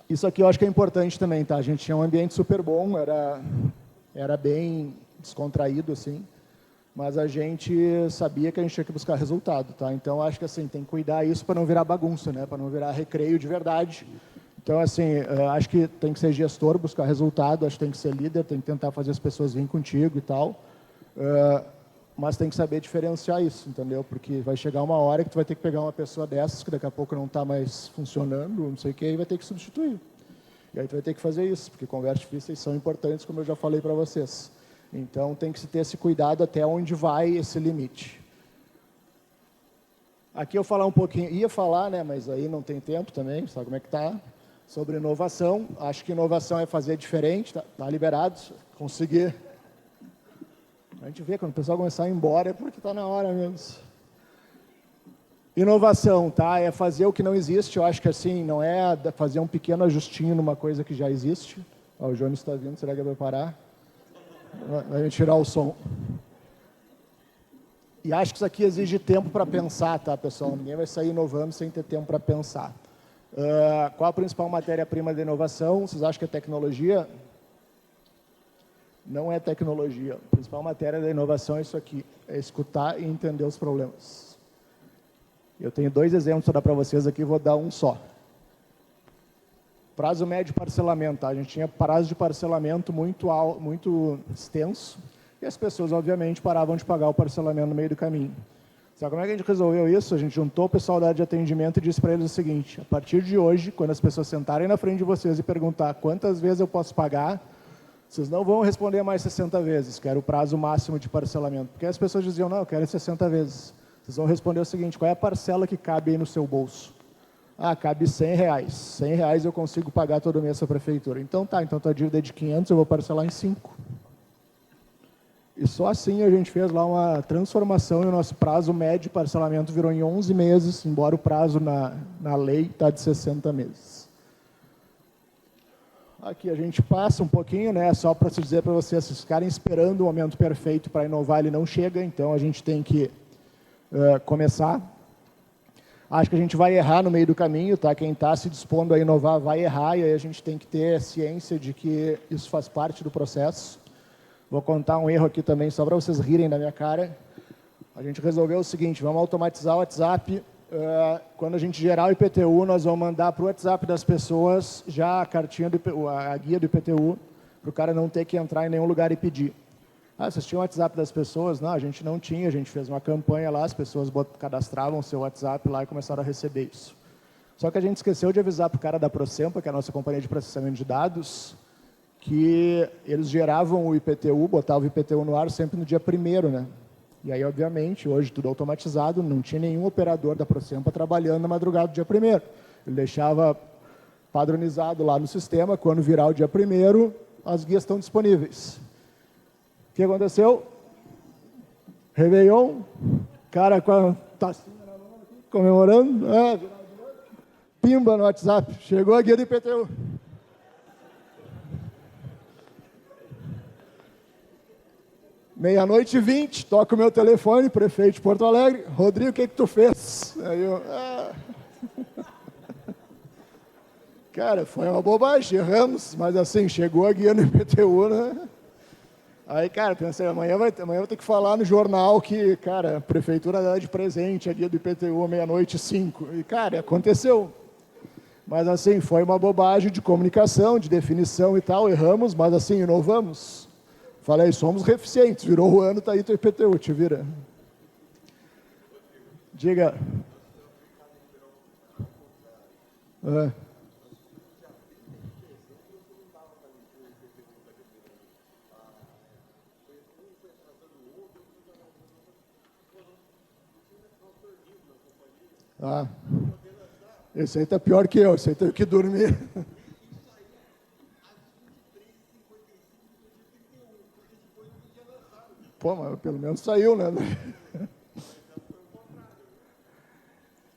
Isso aqui eu acho que é importante também, tá? A gente tinha um ambiente super bom, era bem descontraído, assim. Mas a gente sabia que a gente tinha que buscar resultado, tá? Então, acho que assim, tem que cuidar isso para não virar bagunça, né? Para não virar recreio de verdade. Então, assim, acho que tem que ser gestor, buscar resultado, acho que tem que ser líder, tem que tentar fazer as pessoas virem contigo e tal. Mas tem que saber diferenciar isso, entendeu? Porque vai chegar uma hora que tu vai ter que pegar uma pessoa dessas que daqui a pouco não está mais funcionando, não sei o que, e vai ter que substituir. E aí tu vai ter que fazer isso, porque conversas difíceis são importantes, como eu já falei para vocês. Então, tem que se ter esse cuidado até onde vai esse limite. Aqui eu falar um pouquinho, ia falar, né, mas aí não tem tempo também, sabe como é que está? Sobre inovação. Acho que inovação é fazer diferente, tá liberado, conseguir. A gente vê, quando o pessoal começar a ir embora, é porque está na hora mesmo. Inovação, tá? É fazer o que não existe. Eu acho que assim, não é fazer um pequeno ajustinho numa coisa que já existe. Ó, o Jones está vindo, será que vai parar? Vai me tirar o som. E acho que isso aqui exige tempo para pensar, tá, pessoal? Ninguém vai sair inovando sem ter tempo para pensar. Qual a principal matéria-prima da inovação? Vocês acham que é tecnologia? Não é tecnologia. A principal matéria da inovação é isso aqui. É escutar e entender os problemas. Eu tenho 2 exemplos para dar para vocês aqui, vou dar um só. Prazo médio de parcelamento, tá? A gente tinha prazo de parcelamento muito extenso e as pessoas, obviamente, paravam de pagar o parcelamento no meio do caminho. Sabe como é que a gente resolveu isso? A gente juntou o pessoal da área de atendimento e disse para eles o seguinte, a partir de hoje, quando as pessoas sentarem na frente de vocês e perguntar quantas vezes eu posso pagar, vocês não vão responder mais 60 vezes, que era o prazo máximo de parcelamento. Porque as pessoas diziam, não, eu quero 60 vezes. Vocês vão responder o seguinte, qual é a parcela que cabe aí no seu bolso? Ah, cabe R$100. R$100 eu consigo pagar todo mês a prefeitura. Então tá, então tua dívida é de 500, eu vou parcelar em 5. E só assim a gente fez lá uma transformação e o nosso prazo médio de parcelamento virou em 11 meses, embora o prazo na lei está de 60 meses. Aqui a gente passa um pouquinho, né, só para se dizer para vocês, se ficarem esperando o momento perfeito para inovar, ele não chega, então a gente tem que começar. Acho que a gente vai errar no meio do caminho, tá? Quem está se dispondo a inovar vai errar, e aí a gente tem que ter ciência de que isso faz parte do processo. Vou contar um erro aqui também, só para vocês rirem da minha cara. A gente resolveu o seguinte, vamos automatizar o WhatsApp. Quando a gente gerar o IPTU, nós vamos mandar para o WhatsApp das pessoas já a cartinha a guia do IPTU, para o cara não ter que entrar em nenhum lugar e pedir. Ah, vocês tinham o WhatsApp das pessoas? Não, a gente não tinha, a gente fez uma campanha lá, as pessoas cadastravam o seu WhatsApp lá e começaram a receber isso. Só que a gente esqueceu de avisar para o cara da Procempa, que é a nossa companhia de processamento de dados, que eles geravam o IPTU, botavam o IPTU no ar sempre no dia 1º, né? E aí, obviamente, hoje tudo automatizado, não tinha nenhum operador da Procempa trabalhando na madrugada do dia 1º. Ele deixava padronizado lá no sistema, quando virar o dia 1º, as guias estão disponíveis. O que aconteceu? Réveillon, cara com a tacinha na mão, comemorando, pimba no WhatsApp, chegou a guia do IPTU. Meia-noite e 20, toca o meu telefone, prefeito de Porto Alegre. Rodrigo, o que tu fez? Aí eu, Cara, foi uma bobagem, erramos, mas assim, chegou a guia no IPTU, né? Aí, cara, pensei, amanhã eu vou ter que falar no jornal que, cara, a prefeitura dá de presente a guia do IPTU, meia-noite e 5. E, cara, aconteceu. Mas assim, foi uma bobagem de comunicação, de definição e tal, erramos, mas assim, inovamos. Falei, somos reficientes, virou o ano, tá aí teu IPTU, te vira. Diga. Esse aí tá pior que eu, esse aí teve que dormir. Pô, mas pelo menos saiu, né?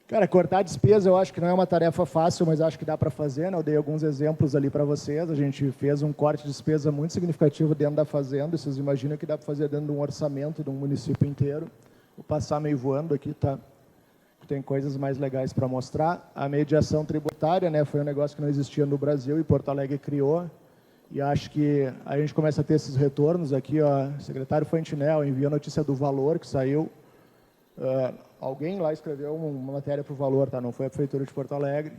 Cara, cortar despesa eu acho que não é uma tarefa fácil, mas acho que dá para fazer, né? Eu dei alguns exemplos ali para vocês. A gente fez um corte de despesa muito significativo dentro da fazenda. Vocês imaginam que dá para fazer dentro de um orçamento de um município inteiro. Vou passar meio voando aqui, tá? Tem coisas mais legais para mostrar. A mediação tributária, né? Foi um negócio que não existia no Brasil e Porto Alegre criou. E acho que a gente começa a ter esses retornos aqui, ó. O secretário Fantinel enviou a notícia do Valor, que saiu. Alguém lá escreveu uma matéria para o Valor, tá? Não foi a Prefeitura de Porto Alegre,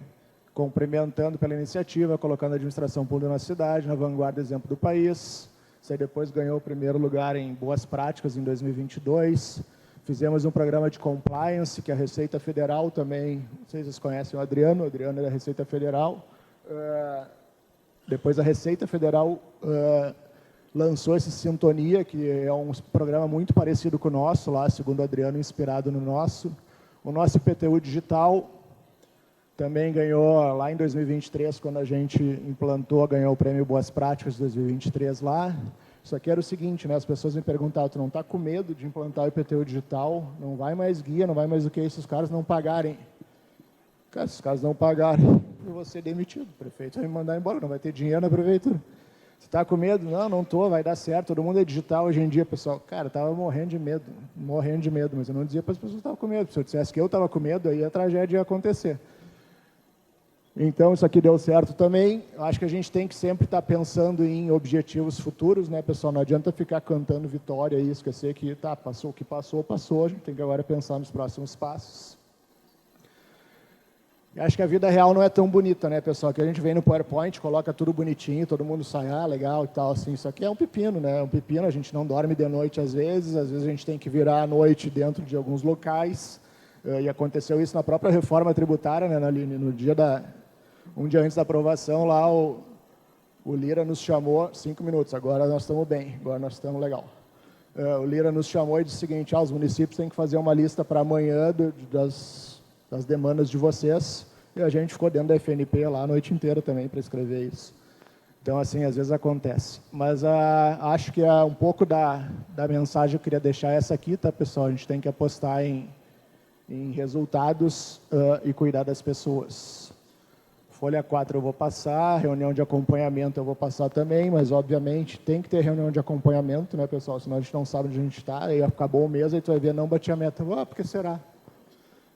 cumprimentando pela iniciativa, colocando a administração pública na cidade, na vanguarda exemplo do país. Isso aí depois ganhou o primeiro lugar em boas práticas em 2022. Fizemos um programa de compliance, que a Receita Federal também, não sei se vocês conhecem o Adriano é da Receita Federal. Depois a Receita Federal lançou esse Sintonia, que é um programa muito parecido com o nosso, lá, segundo o Adriano, inspirado no nosso. O nosso IPTU digital também ganhou, lá em 2023, quando a gente implantou, ganhou o Prêmio Boas Práticas de 2023 lá. Isso aqui era o seguinte, né? As pessoas me perguntavam, tu não está com medo de implantar o IPTU digital? Não vai mais guia, não vai mais o que se os caras não pagarem. Cara, se os caras não pagarem, eu vou ser demitido. O prefeito vai me mandar embora, não vai ter dinheiro na prefeitura. Você está com medo? Não, não estou, vai dar certo. Todo mundo é digital hoje em dia, pessoal. Cara, estava morrendo de medo, mas eu não dizia para as pessoas que estavam com medo. Se eu dissesse que eu estava com medo, aí a tragédia ia acontecer. Então, isso aqui deu certo também. Acho que a gente tem que sempre estar pensando em objetivos futuros, né, pessoal? Não adianta ficar cantando vitória e esquecer que, tá, passou o que passou, passou. A gente tem que agora pensar nos próximos passos. E acho que a vida real não é tão bonita, né, pessoal? Que a gente vem no PowerPoint, coloca tudo bonitinho, todo mundo sai, legal e tal, assim. Isso aqui é um pepino, né? É um pepino, a gente não dorme de noite às vezes a gente tem que virar à noite dentro de alguns locais. E aconteceu isso na própria reforma tributária, né, Naline? No dia um dia antes da aprovação, lá o Lira nos chamou, 5 minutos, agora nós estamos bem, agora nós estamos legal. O Lira nos chamou e disse o seguinte, os municípios têm que fazer uma lista para amanhã das demandas de vocês, e a gente ficou dentro da FNP lá a noite inteira também para escrever isso. Então, assim, às vezes acontece. Mas acho que um pouco da mensagem que eu queria deixar é essa aqui, tá, pessoal? A gente tem que apostar em resultados e cuidar das pessoas. Folha 4 eu vou passar, reunião de acompanhamento eu vou passar também, mas obviamente tem que ter reunião de acompanhamento, né, pessoal? Senão a gente não sabe onde a gente está, aí acabou o mês, aí tu vai ver, não bati a meta. Por que será?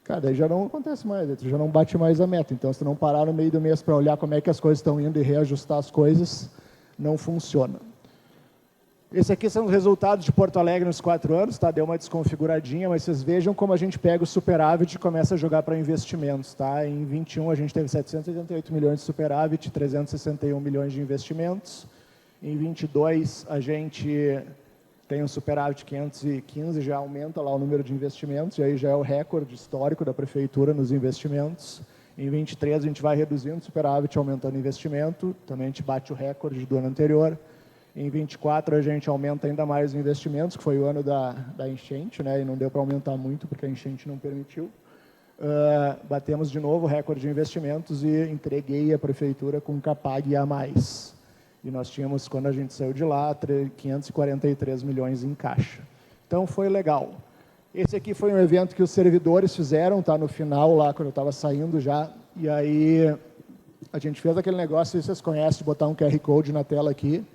Cara, daí já não acontece mais, tu já não bate mais a meta. Então, se tu não parar no meio do mês para olhar como é que as coisas estão indo e reajustar as coisas, não funciona. Esse aqui são os resultados de Porto Alegre nos 4 anos, tá? Deu uma desconfiguradinha, mas vocês vejam como a gente pega o superávit e começa a jogar para investimentos, tá? Em 21 a gente teve 788 milhões de superávit, 361 milhões de investimentos. Em 22, a gente tem um superávit 515, já aumenta lá o número de investimentos, e aí já é o recorde histórico da Prefeitura nos investimentos. Em 23, a gente vai reduzindo o superávit, aumentando o investimento, também a gente bate o recorde do ano anterior. Em 24, a gente aumenta ainda mais os investimentos, que foi o ano da enchente, né, e não deu para aumentar muito, porque a enchente não permitiu. Batemos de novo o recorde de investimentos e entreguei a Prefeitura com CAPAG a mais. E nós tínhamos, quando a gente saiu de lá, 543 milhões em caixa. Então, foi legal. Esse aqui foi um evento que os servidores fizeram, tá no final lá, quando eu estava saindo já. E aí, a gente fez aquele negócio, vocês conhecem, de botar um QR Code na tela aqui.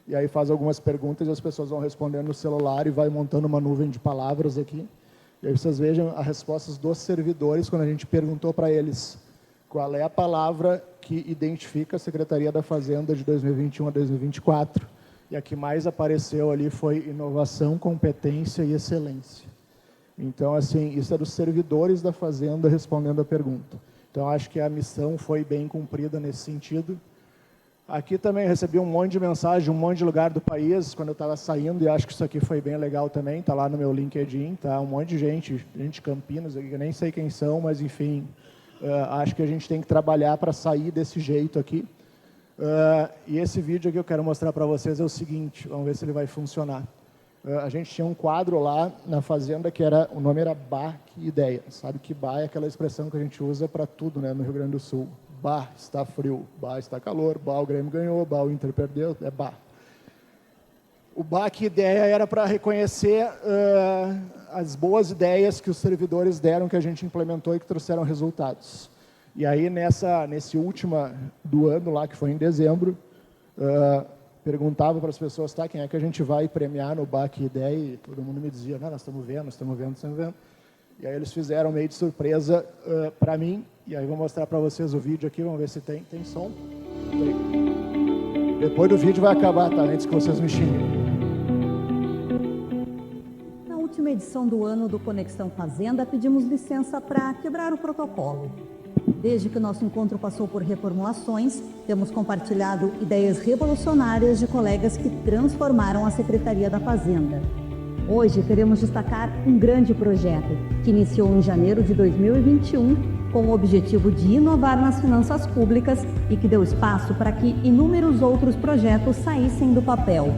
E aí faz algumas perguntas e as pessoas vão respondendo no celular e vai montando uma nuvem de palavras aqui. E aí vocês vejam as respostas dos servidores quando a gente perguntou para eles qual é a palavra que identifica a Secretaria da Fazenda de 2021 a 2024. E a que mais apareceu ali foi inovação, competência e excelência. Então, assim, isso é dos servidores da Fazenda respondendo a pergunta. Então, acho que a missão foi bem cumprida nesse sentido. Aqui também recebi um monte de mensagem, um monte de lugar do país, quando eu estava saindo, e acho que isso aqui foi bem legal também, está lá no meu LinkedIn, tá? Um monte de gente de Campinas, eu nem sei quem são, mas enfim, acho que a gente tem que trabalhar para sair desse jeito aqui. E esse vídeo aqui eu quero mostrar para vocês é o seguinte, vamos ver se ele vai funcionar. A gente tinha um quadro lá na Fazenda que o nome era Bah, que ideia. Sabe que Bah é aquela expressão que a gente usa para tudo, né, no Rio Grande do Sul. Bah, está frio, bah, está calor, bah, o Grêmio ganhou, bah, o Inter perdeu, é bah. O bah, que ideia era para reconhecer as boas ideias que os servidores deram, que a gente implementou e que trouxeram resultados. E aí, nesse último do ano, lá, que foi em dezembro, perguntava para as pessoas, tá, quem é que a gente vai premiar no bah, que ideia? E todo mundo me dizia, não, nós estamos vendo, nós estamos vendo, nós estamos vendo. E aí eles fizeram meio de surpresa para mim, e aí vou mostrar para vocês o vídeo aqui, vamos ver se tem som. Tem. Depois do vídeo vai acabar, tá? Antes que vocês me xinguem. Na última edição do ano do Conexão Fazenda, pedimos licença para quebrar o protocolo. Desde que o nosso encontro passou por reformulações, temos compartilhado ideias revolucionárias de colegas que transformaram a Secretaria da Fazenda. Hoje queremos destacar um grande projeto que iniciou em janeiro de 2021 com o objetivo de inovar nas finanças públicas e que deu espaço para que inúmeros outros projetos saíssem do papel.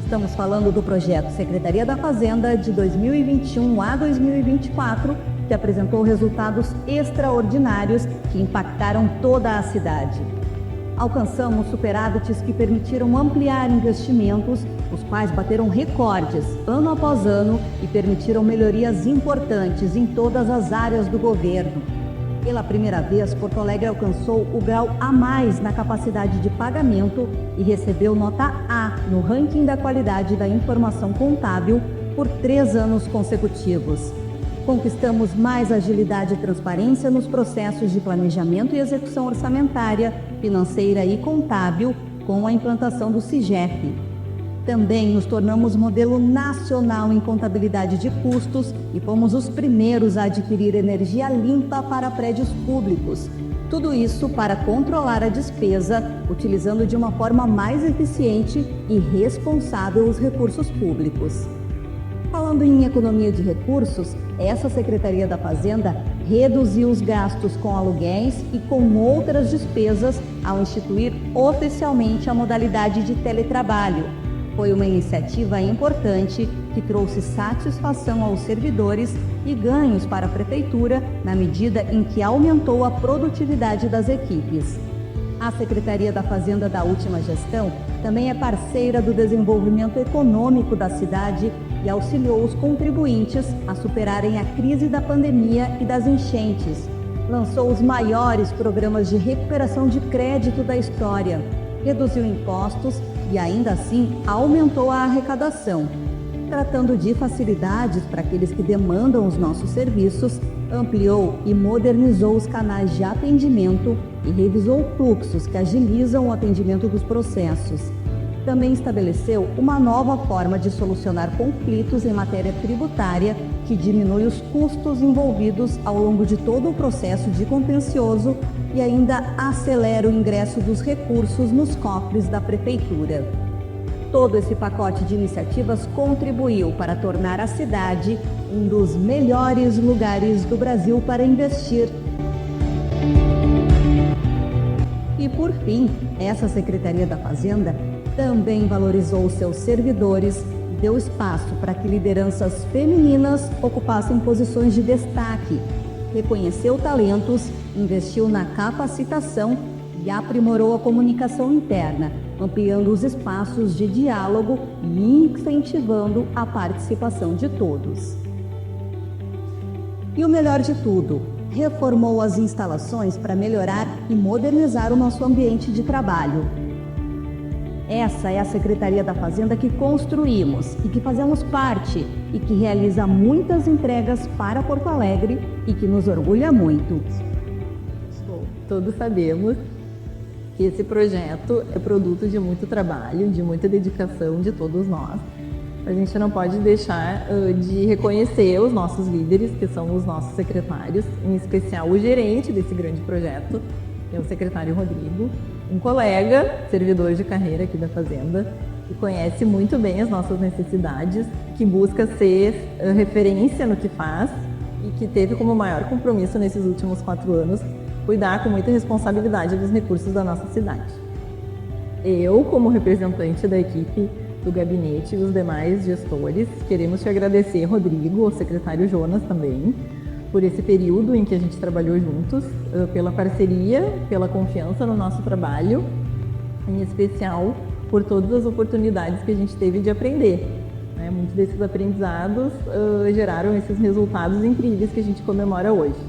Estamos falando do projeto Secretaria da Fazenda de 2021 a 2024, que apresentou resultados extraordinários que impactaram toda a cidade. Alcançamos superávites que permitiram ampliar investimentos, os quais bateram recordes ano após ano e permitiram melhorias importantes em todas as áreas do governo. Pela primeira vez, Porto Alegre alcançou o grau A+ na capacidade de pagamento e recebeu nota A no ranking da qualidade da informação contábil por 3 anos consecutivos. Conquistamos mais agilidade e transparência nos processos de planejamento e execução orçamentária, financeira e contábil com a implantação do SIGEP. Também nos tornamos modelo nacional em contabilidade de custos e fomos os primeiros a adquirir energia limpa para prédios públicos. Tudo isso para controlar a despesa, utilizando de uma forma mais eficiente e responsável os recursos públicos. Falando em economia de recursos, essa Secretaria da Fazenda reduziu os gastos com aluguéis e com outras despesas ao instituir oficialmente a modalidade de teletrabalho. Foi uma iniciativa importante que trouxe satisfação aos servidores e ganhos para a Prefeitura na medida em que aumentou a produtividade das equipes. A Secretaria da Fazenda da última gestão também é parceira do desenvolvimento econômico da cidade e auxiliou os contribuintes a superarem a crise da pandemia e das enchentes. Lançou os maiores programas de recuperação de crédito da história, reduziu impostos e ainda assim aumentou a arrecadação. Tratando de facilidades para aqueles que demandam os nossos serviços, ampliou e modernizou os canais de atendimento e revisou fluxos que agilizam o atendimento dos processos. Também estabeleceu uma nova forma de solucionar conflitos em matéria tributária que diminui os custos envolvidos ao longo de todo o processo de contencioso e ainda acelera o ingresso dos recursos nos cofres da Prefeitura. Todo esse pacote de iniciativas contribuiu para tornar a cidade um dos melhores lugares do Brasil para investir. E, por fim, essa Secretaria da Fazenda também valorizou seus servidores, deu espaço para que lideranças femininas ocupassem posições de destaque, reconheceu talentos, investiu na capacitação e aprimorou a comunicação interna, ampliando os espaços de diálogo e incentivando a participação de todos. E o melhor de tudo, reformou as instalações para melhorar e modernizar o nosso ambiente de trabalho. Essa é a Secretaria da Fazenda que construímos e que fazemos parte e que realiza muitas entregas para Porto Alegre e que nos orgulha muito. Bom, todos sabemos que esse projeto é produto de muito trabalho, de muita dedicação de todos nós. A gente não pode deixar de reconhecer os nossos líderes, que são os nossos secretários, em especial o gerente desse grande projeto, que é o secretário Rodrigo, um colega, servidor de carreira aqui da Fazenda, que conhece muito bem as nossas necessidades, que busca ser referência no que faz e que teve como maior compromisso nesses últimos 4 anos cuidar com muita responsabilidade dos recursos da nossa cidade. Eu, como representante da equipe do gabinete e os demais gestores, queremos te agradecer, Rodrigo, o secretário Jonas também, por esse período em que a gente trabalhou juntos, pela parceria, pela confiança no nosso trabalho, em especial por todas as oportunidades que a gente teve de aprender. Muitos desses aprendizados geraram esses resultados incríveis que a gente comemora hoje.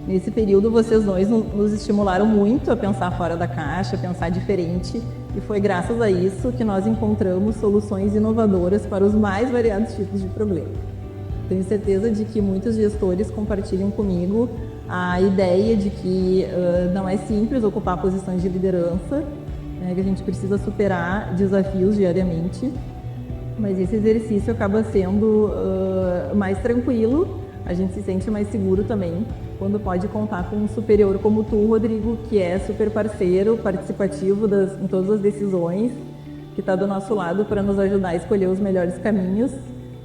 Nesse período, vocês dois nos estimularam muito a pensar fora da caixa, a pensar diferente, e foi graças a isso que nós encontramos soluções inovadoras para os mais variados tipos de problemas. Tenho certeza de que muitos gestores compartilham comigo a ideia de que não é simples ocupar posições de liderança, que a gente precisa superar desafios diariamente, mas esse exercício acaba sendo mais tranquilo, a gente se sente mais seguro também quando pode contar com um superior como tu, Rodrigo, que é super parceiro, participativo em todas as decisões, que está do nosso lado para nos ajudar a escolher os melhores caminhos,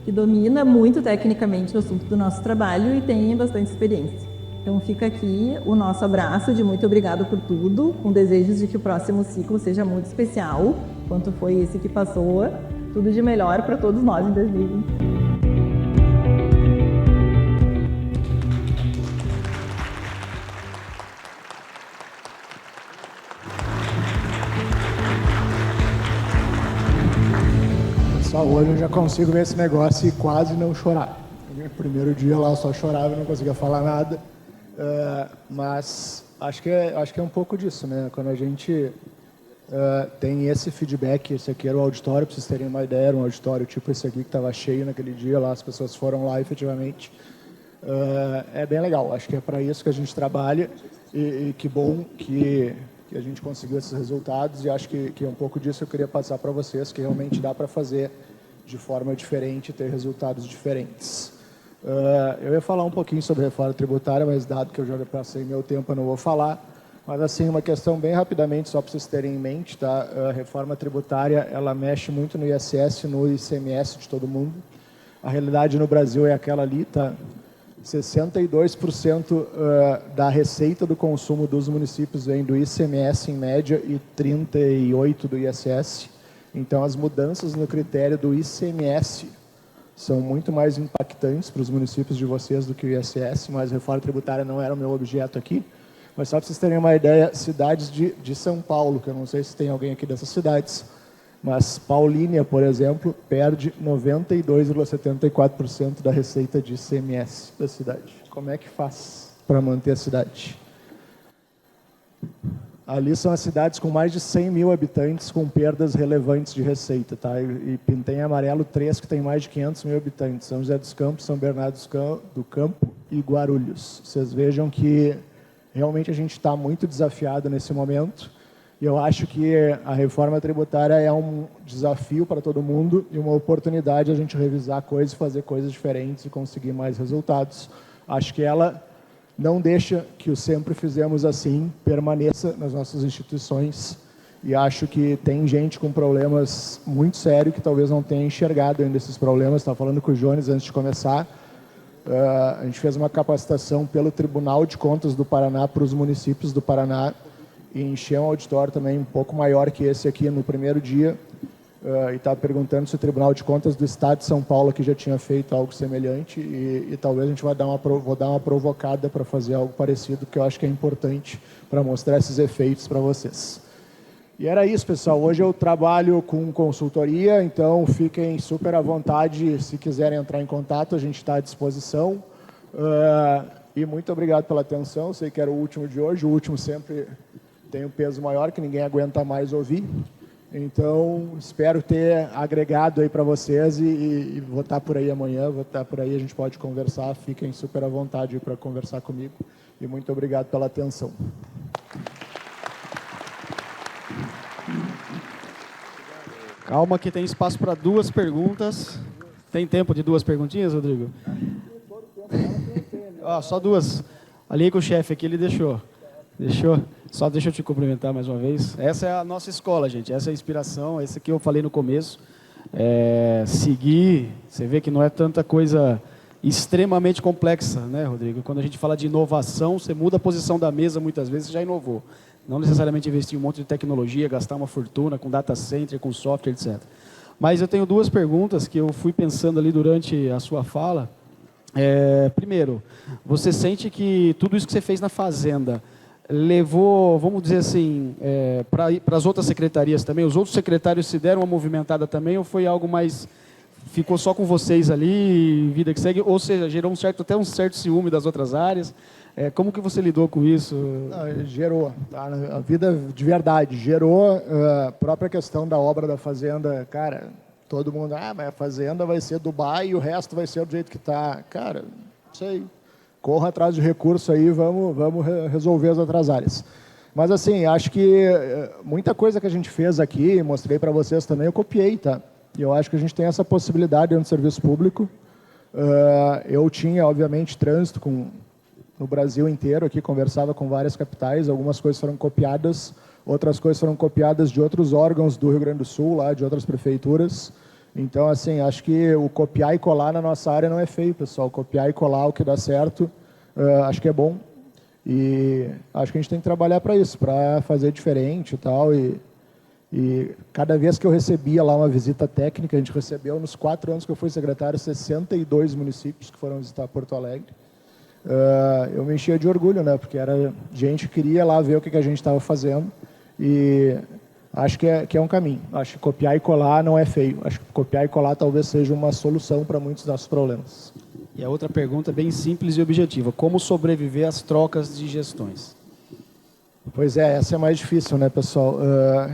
que domina muito tecnicamente o assunto do nosso trabalho e tem bastante experiência. Então fica aqui o nosso abraço de muito obrigado por tudo, com desejos de que o próximo ciclo seja muito especial, quanto foi esse que passou. Tudo de melhor para todos nós em 2020. Só hoje eu já consigo ver esse negócio e quase não chorar. No primeiro dia lá eu só chorava e não conseguia falar nada. Mas acho que é um pouco disso, né? Quando a gente tem esse feedback, esse aqui era o auditório, para vocês terem uma ideia, era um auditório tipo esse aqui que estava cheio naquele dia, lá as pessoas foram lá efetivamente. É bem legal, acho que é para isso que a gente trabalha e que bom que a gente conseguiu esses resultados e acho que é um pouco disso que eu queria passar para vocês, que realmente dá para fazer de forma diferente e ter resultados diferentes. Eu ia falar um pouquinho sobre reforma tributária, mas dado que eu já passei meu tempo, eu não vou falar. Mas assim, uma questão bem rapidamente, só para vocês terem em mente, tá? A reforma tributária, ela mexe muito no ISS, no ICMS de todo mundo. A realidade no Brasil é aquela ali, tá? 62% da receita do consumo dos municípios vem do ICMS em média e 38% do ISS. Então, as mudanças no critério do ICMS são muito mais impactantes para os municípios de vocês do que o ISS, mas a reforma tributária não era o meu objeto aqui. Mas só para vocês terem uma ideia, cidades de São Paulo, que eu não sei se tem alguém aqui dessas cidades, mas Paulínia, por exemplo, perde 92,74% da receita de ICMS da cidade. Como é que faz para manter a cidade? Ali são as cidades com mais de 100 mil habitantes com perdas relevantes de receita, tá? E pintei em amarelo 3 que tem mais de 500 mil habitantes, São José dos Campos, São Bernardo do Campo e Guarulhos. Vocês vejam que realmente a gente está muito desafiado nesse momento. E eu acho que a reforma tributária é um desafio para todo mundo e uma oportunidade a gente revisar coisas, fazer coisas diferentes e conseguir mais resultados. Acho que ela não deixa que o sempre fizemos assim permaneça nas nossas instituições e acho que tem gente com problemas muito sérios que talvez não tenha enxergado ainda esses problemas. Estava falando com o Jones antes de começar. A gente fez uma capacitação pelo Tribunal de Contas do Paraná para os municípios do Paraná e encheu um auditório também um pouco maior que esse aqui no primeiro dia. E estava perguntando se o Tribunal de Contas do Estado de São Paulo aqui já tinha feito algo semelhante e talvez a gente vou dar uma provocada para fazer algo parecido, porque eu acho que é importante para mostrar esses efeitos para vocês. E era isso, pessoal. Hoje eu trabalho com consultoria, então fiquem super à vontade se quiserem entrar em contato, a gente está à disposição. E muito obrigado pela atenção. Sei que era o último de hoje, o último sempre tem um peso maior que ninguém aguenta mais ouvir. Então, espero ter agregado aí para vocês e vou estar por aí amanhã, vou estar por aí, a gente pode conversar, fiquem super à vontade para conversar comigo e muito obrigado pela atenção. Calma que tem espaço para 2 perguntas. Tem tempo de 2 perguntinhas, Rodrigo? Só 2. Ali com o chefe aqui, ele deixou. Só deixa eu te cumprimentar mais uma vez. Essa é a nossa escola, gente. Essa é a inspiração. Esse que eu falei no começo. Seguir, você vê que não é tanta coisa extremamente complexa, né, Rodrigo? Quando a gente fala de inovação, você muda a posição da mesa muitas vezes, você já inovou. Não necessariamente investir em um monte de tecnologia, gastar uma fortuna com data center, com software, etc. Mas eu tenho 2 perguntas que eu fui pensando ali durante a sua fala. Primeiro, você sente que tudo isso que você fez na Fazenda levou, vamos dizer assim, para as outras secretarias também? Os outros secretários se deram uma movimentada também ou foi algo mais... Ficou só com vocês ali, vida que segue? Ou seja, gerou até um certo ciúme das outras áreas? Como que você lidou com isso? Gerou, tá? A vida de verdade, gerou a própria questão da obra da Fazenda. Cara, todo mundo, mas a Fazenda vai ser Dubai e o resto vai ser do jeito que está. Cara, não sei. Corra atrás de recurso aí, vamos resolver as outras áreas. Mas, assim, acho que muita coisa que a gente fez aqui, mostrei para vocês também, eu copiei, tá? E eu acho que a gente tem essa possibilidade dentro do serviço público. Eu tinha, obviamente, trânsito no Brasil inteiro, aqui conversava com várias capitais, algumas coisas foram copiadas, outras coisas foram copiadas de outros órgãos do Rio Grande do Sul, lá de outras prefeituras. Então, assim, acho que o copiar e colar na nossa área não é feio, pessoal. Copiar e colar o que dá certo, acho que é bom. E acho que a gente tem que trabalhar para isso, para fazer diferente e tal. E cada vez que eu recebia lá uma visita técnica, a gente recebeu nos 4 anos que eu fui secretário, 62 municípios que foram visitar Porto Alegre. Eu me enchia de orgulho, né? Porque era gente que queria lá ver o que a gente estava fazendo. E acho que é um caminho. Acho que copiar e colar não é feio. Acho que copiar e colar talvez seja uma solução para muitos dos nossos problemas. E a outra pergunta é bem simples e objetiva. Como sobreviver às trocas de gestões? Pois é, essa é mais difícil, né, pessoal?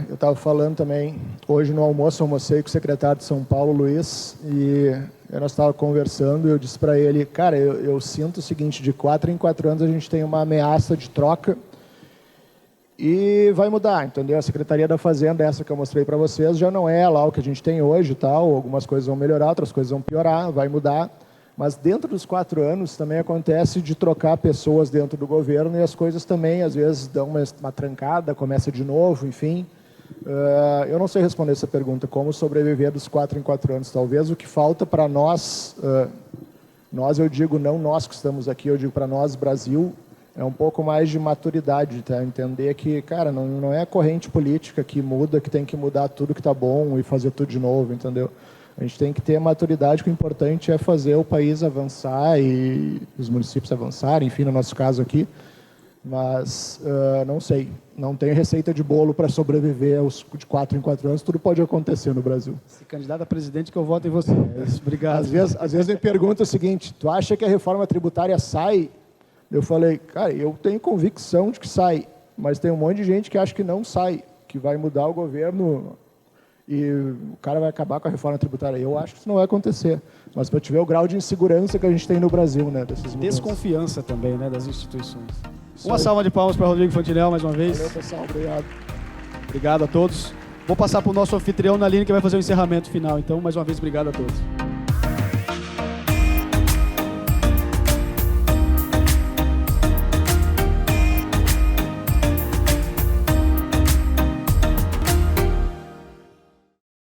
Eu estava falando também, hoje no almoço, almocei com o secretário de São Paulo, Luiz, e nós estávamos conversando e eu disse para ele, cara, eu sinto o seguinte, de 4 em 4 anos a gente tem uma ameaça de troca e vai mudar, entendeu? A Secretaria da Fazenda, essa que eu mostrei para vocês, já não é lá o que a gente tem hoje e tal, algumas coisas vão melhorar, outras coisas vão piorar, vai mudar. Mas dentro dos 4 anos também acontece de trocar pessoas dentro do governo e as coisas também, às vezes, dão uma trancada, começa de novo, enfim. Eu não sei responder essa pergunta, como sobreviver dos 4 em 4 anos. Talvez o que falta para nós, eu digo não nós que estamos aqui, eu digo para nós, Brasil, é um pouco mais de maturidade, tá? Entender que, cara, não é a corrente política que muda, que tem que mudar tudo que está bom e fazer tudo de novo, entendeu? A gente tem que ter maturidade, que o importante é fazer o país avançar e os municípios avançarem, enfim, no nosso caso aqui. Mas, não sei, não tem receita de bolo para sobreviver de 4 em 4 anos, tudo pode acontecer no Brasil. Se candidato a presidente, que eu voto em você. Obrigado. Às vezes me pergunta o seguinte, tu acha que a reforma tributária sai? Eu falei, cara, eu tenho convicção de que sai, mas tem um monte de gente que acha que não sai, que vai mudar o governo e o cara vai acabar com a reforma tributária. Eu acho que isso não vai acontecer. Mas para te ver o grau de insegurança que a gente tem no Brasil, né? Dessas mudanças. Desconfiança também, né, das instituições. Uma salva de palmas para Rodrigo Fantinel, mais uma vez. Valeu, pessoal. Obrigado. Obrigado a todos. Vou passar para o nosso anfitrião, Naline, que vai fazer o encerramento final. Então, mais uma vez, obrigado a todos.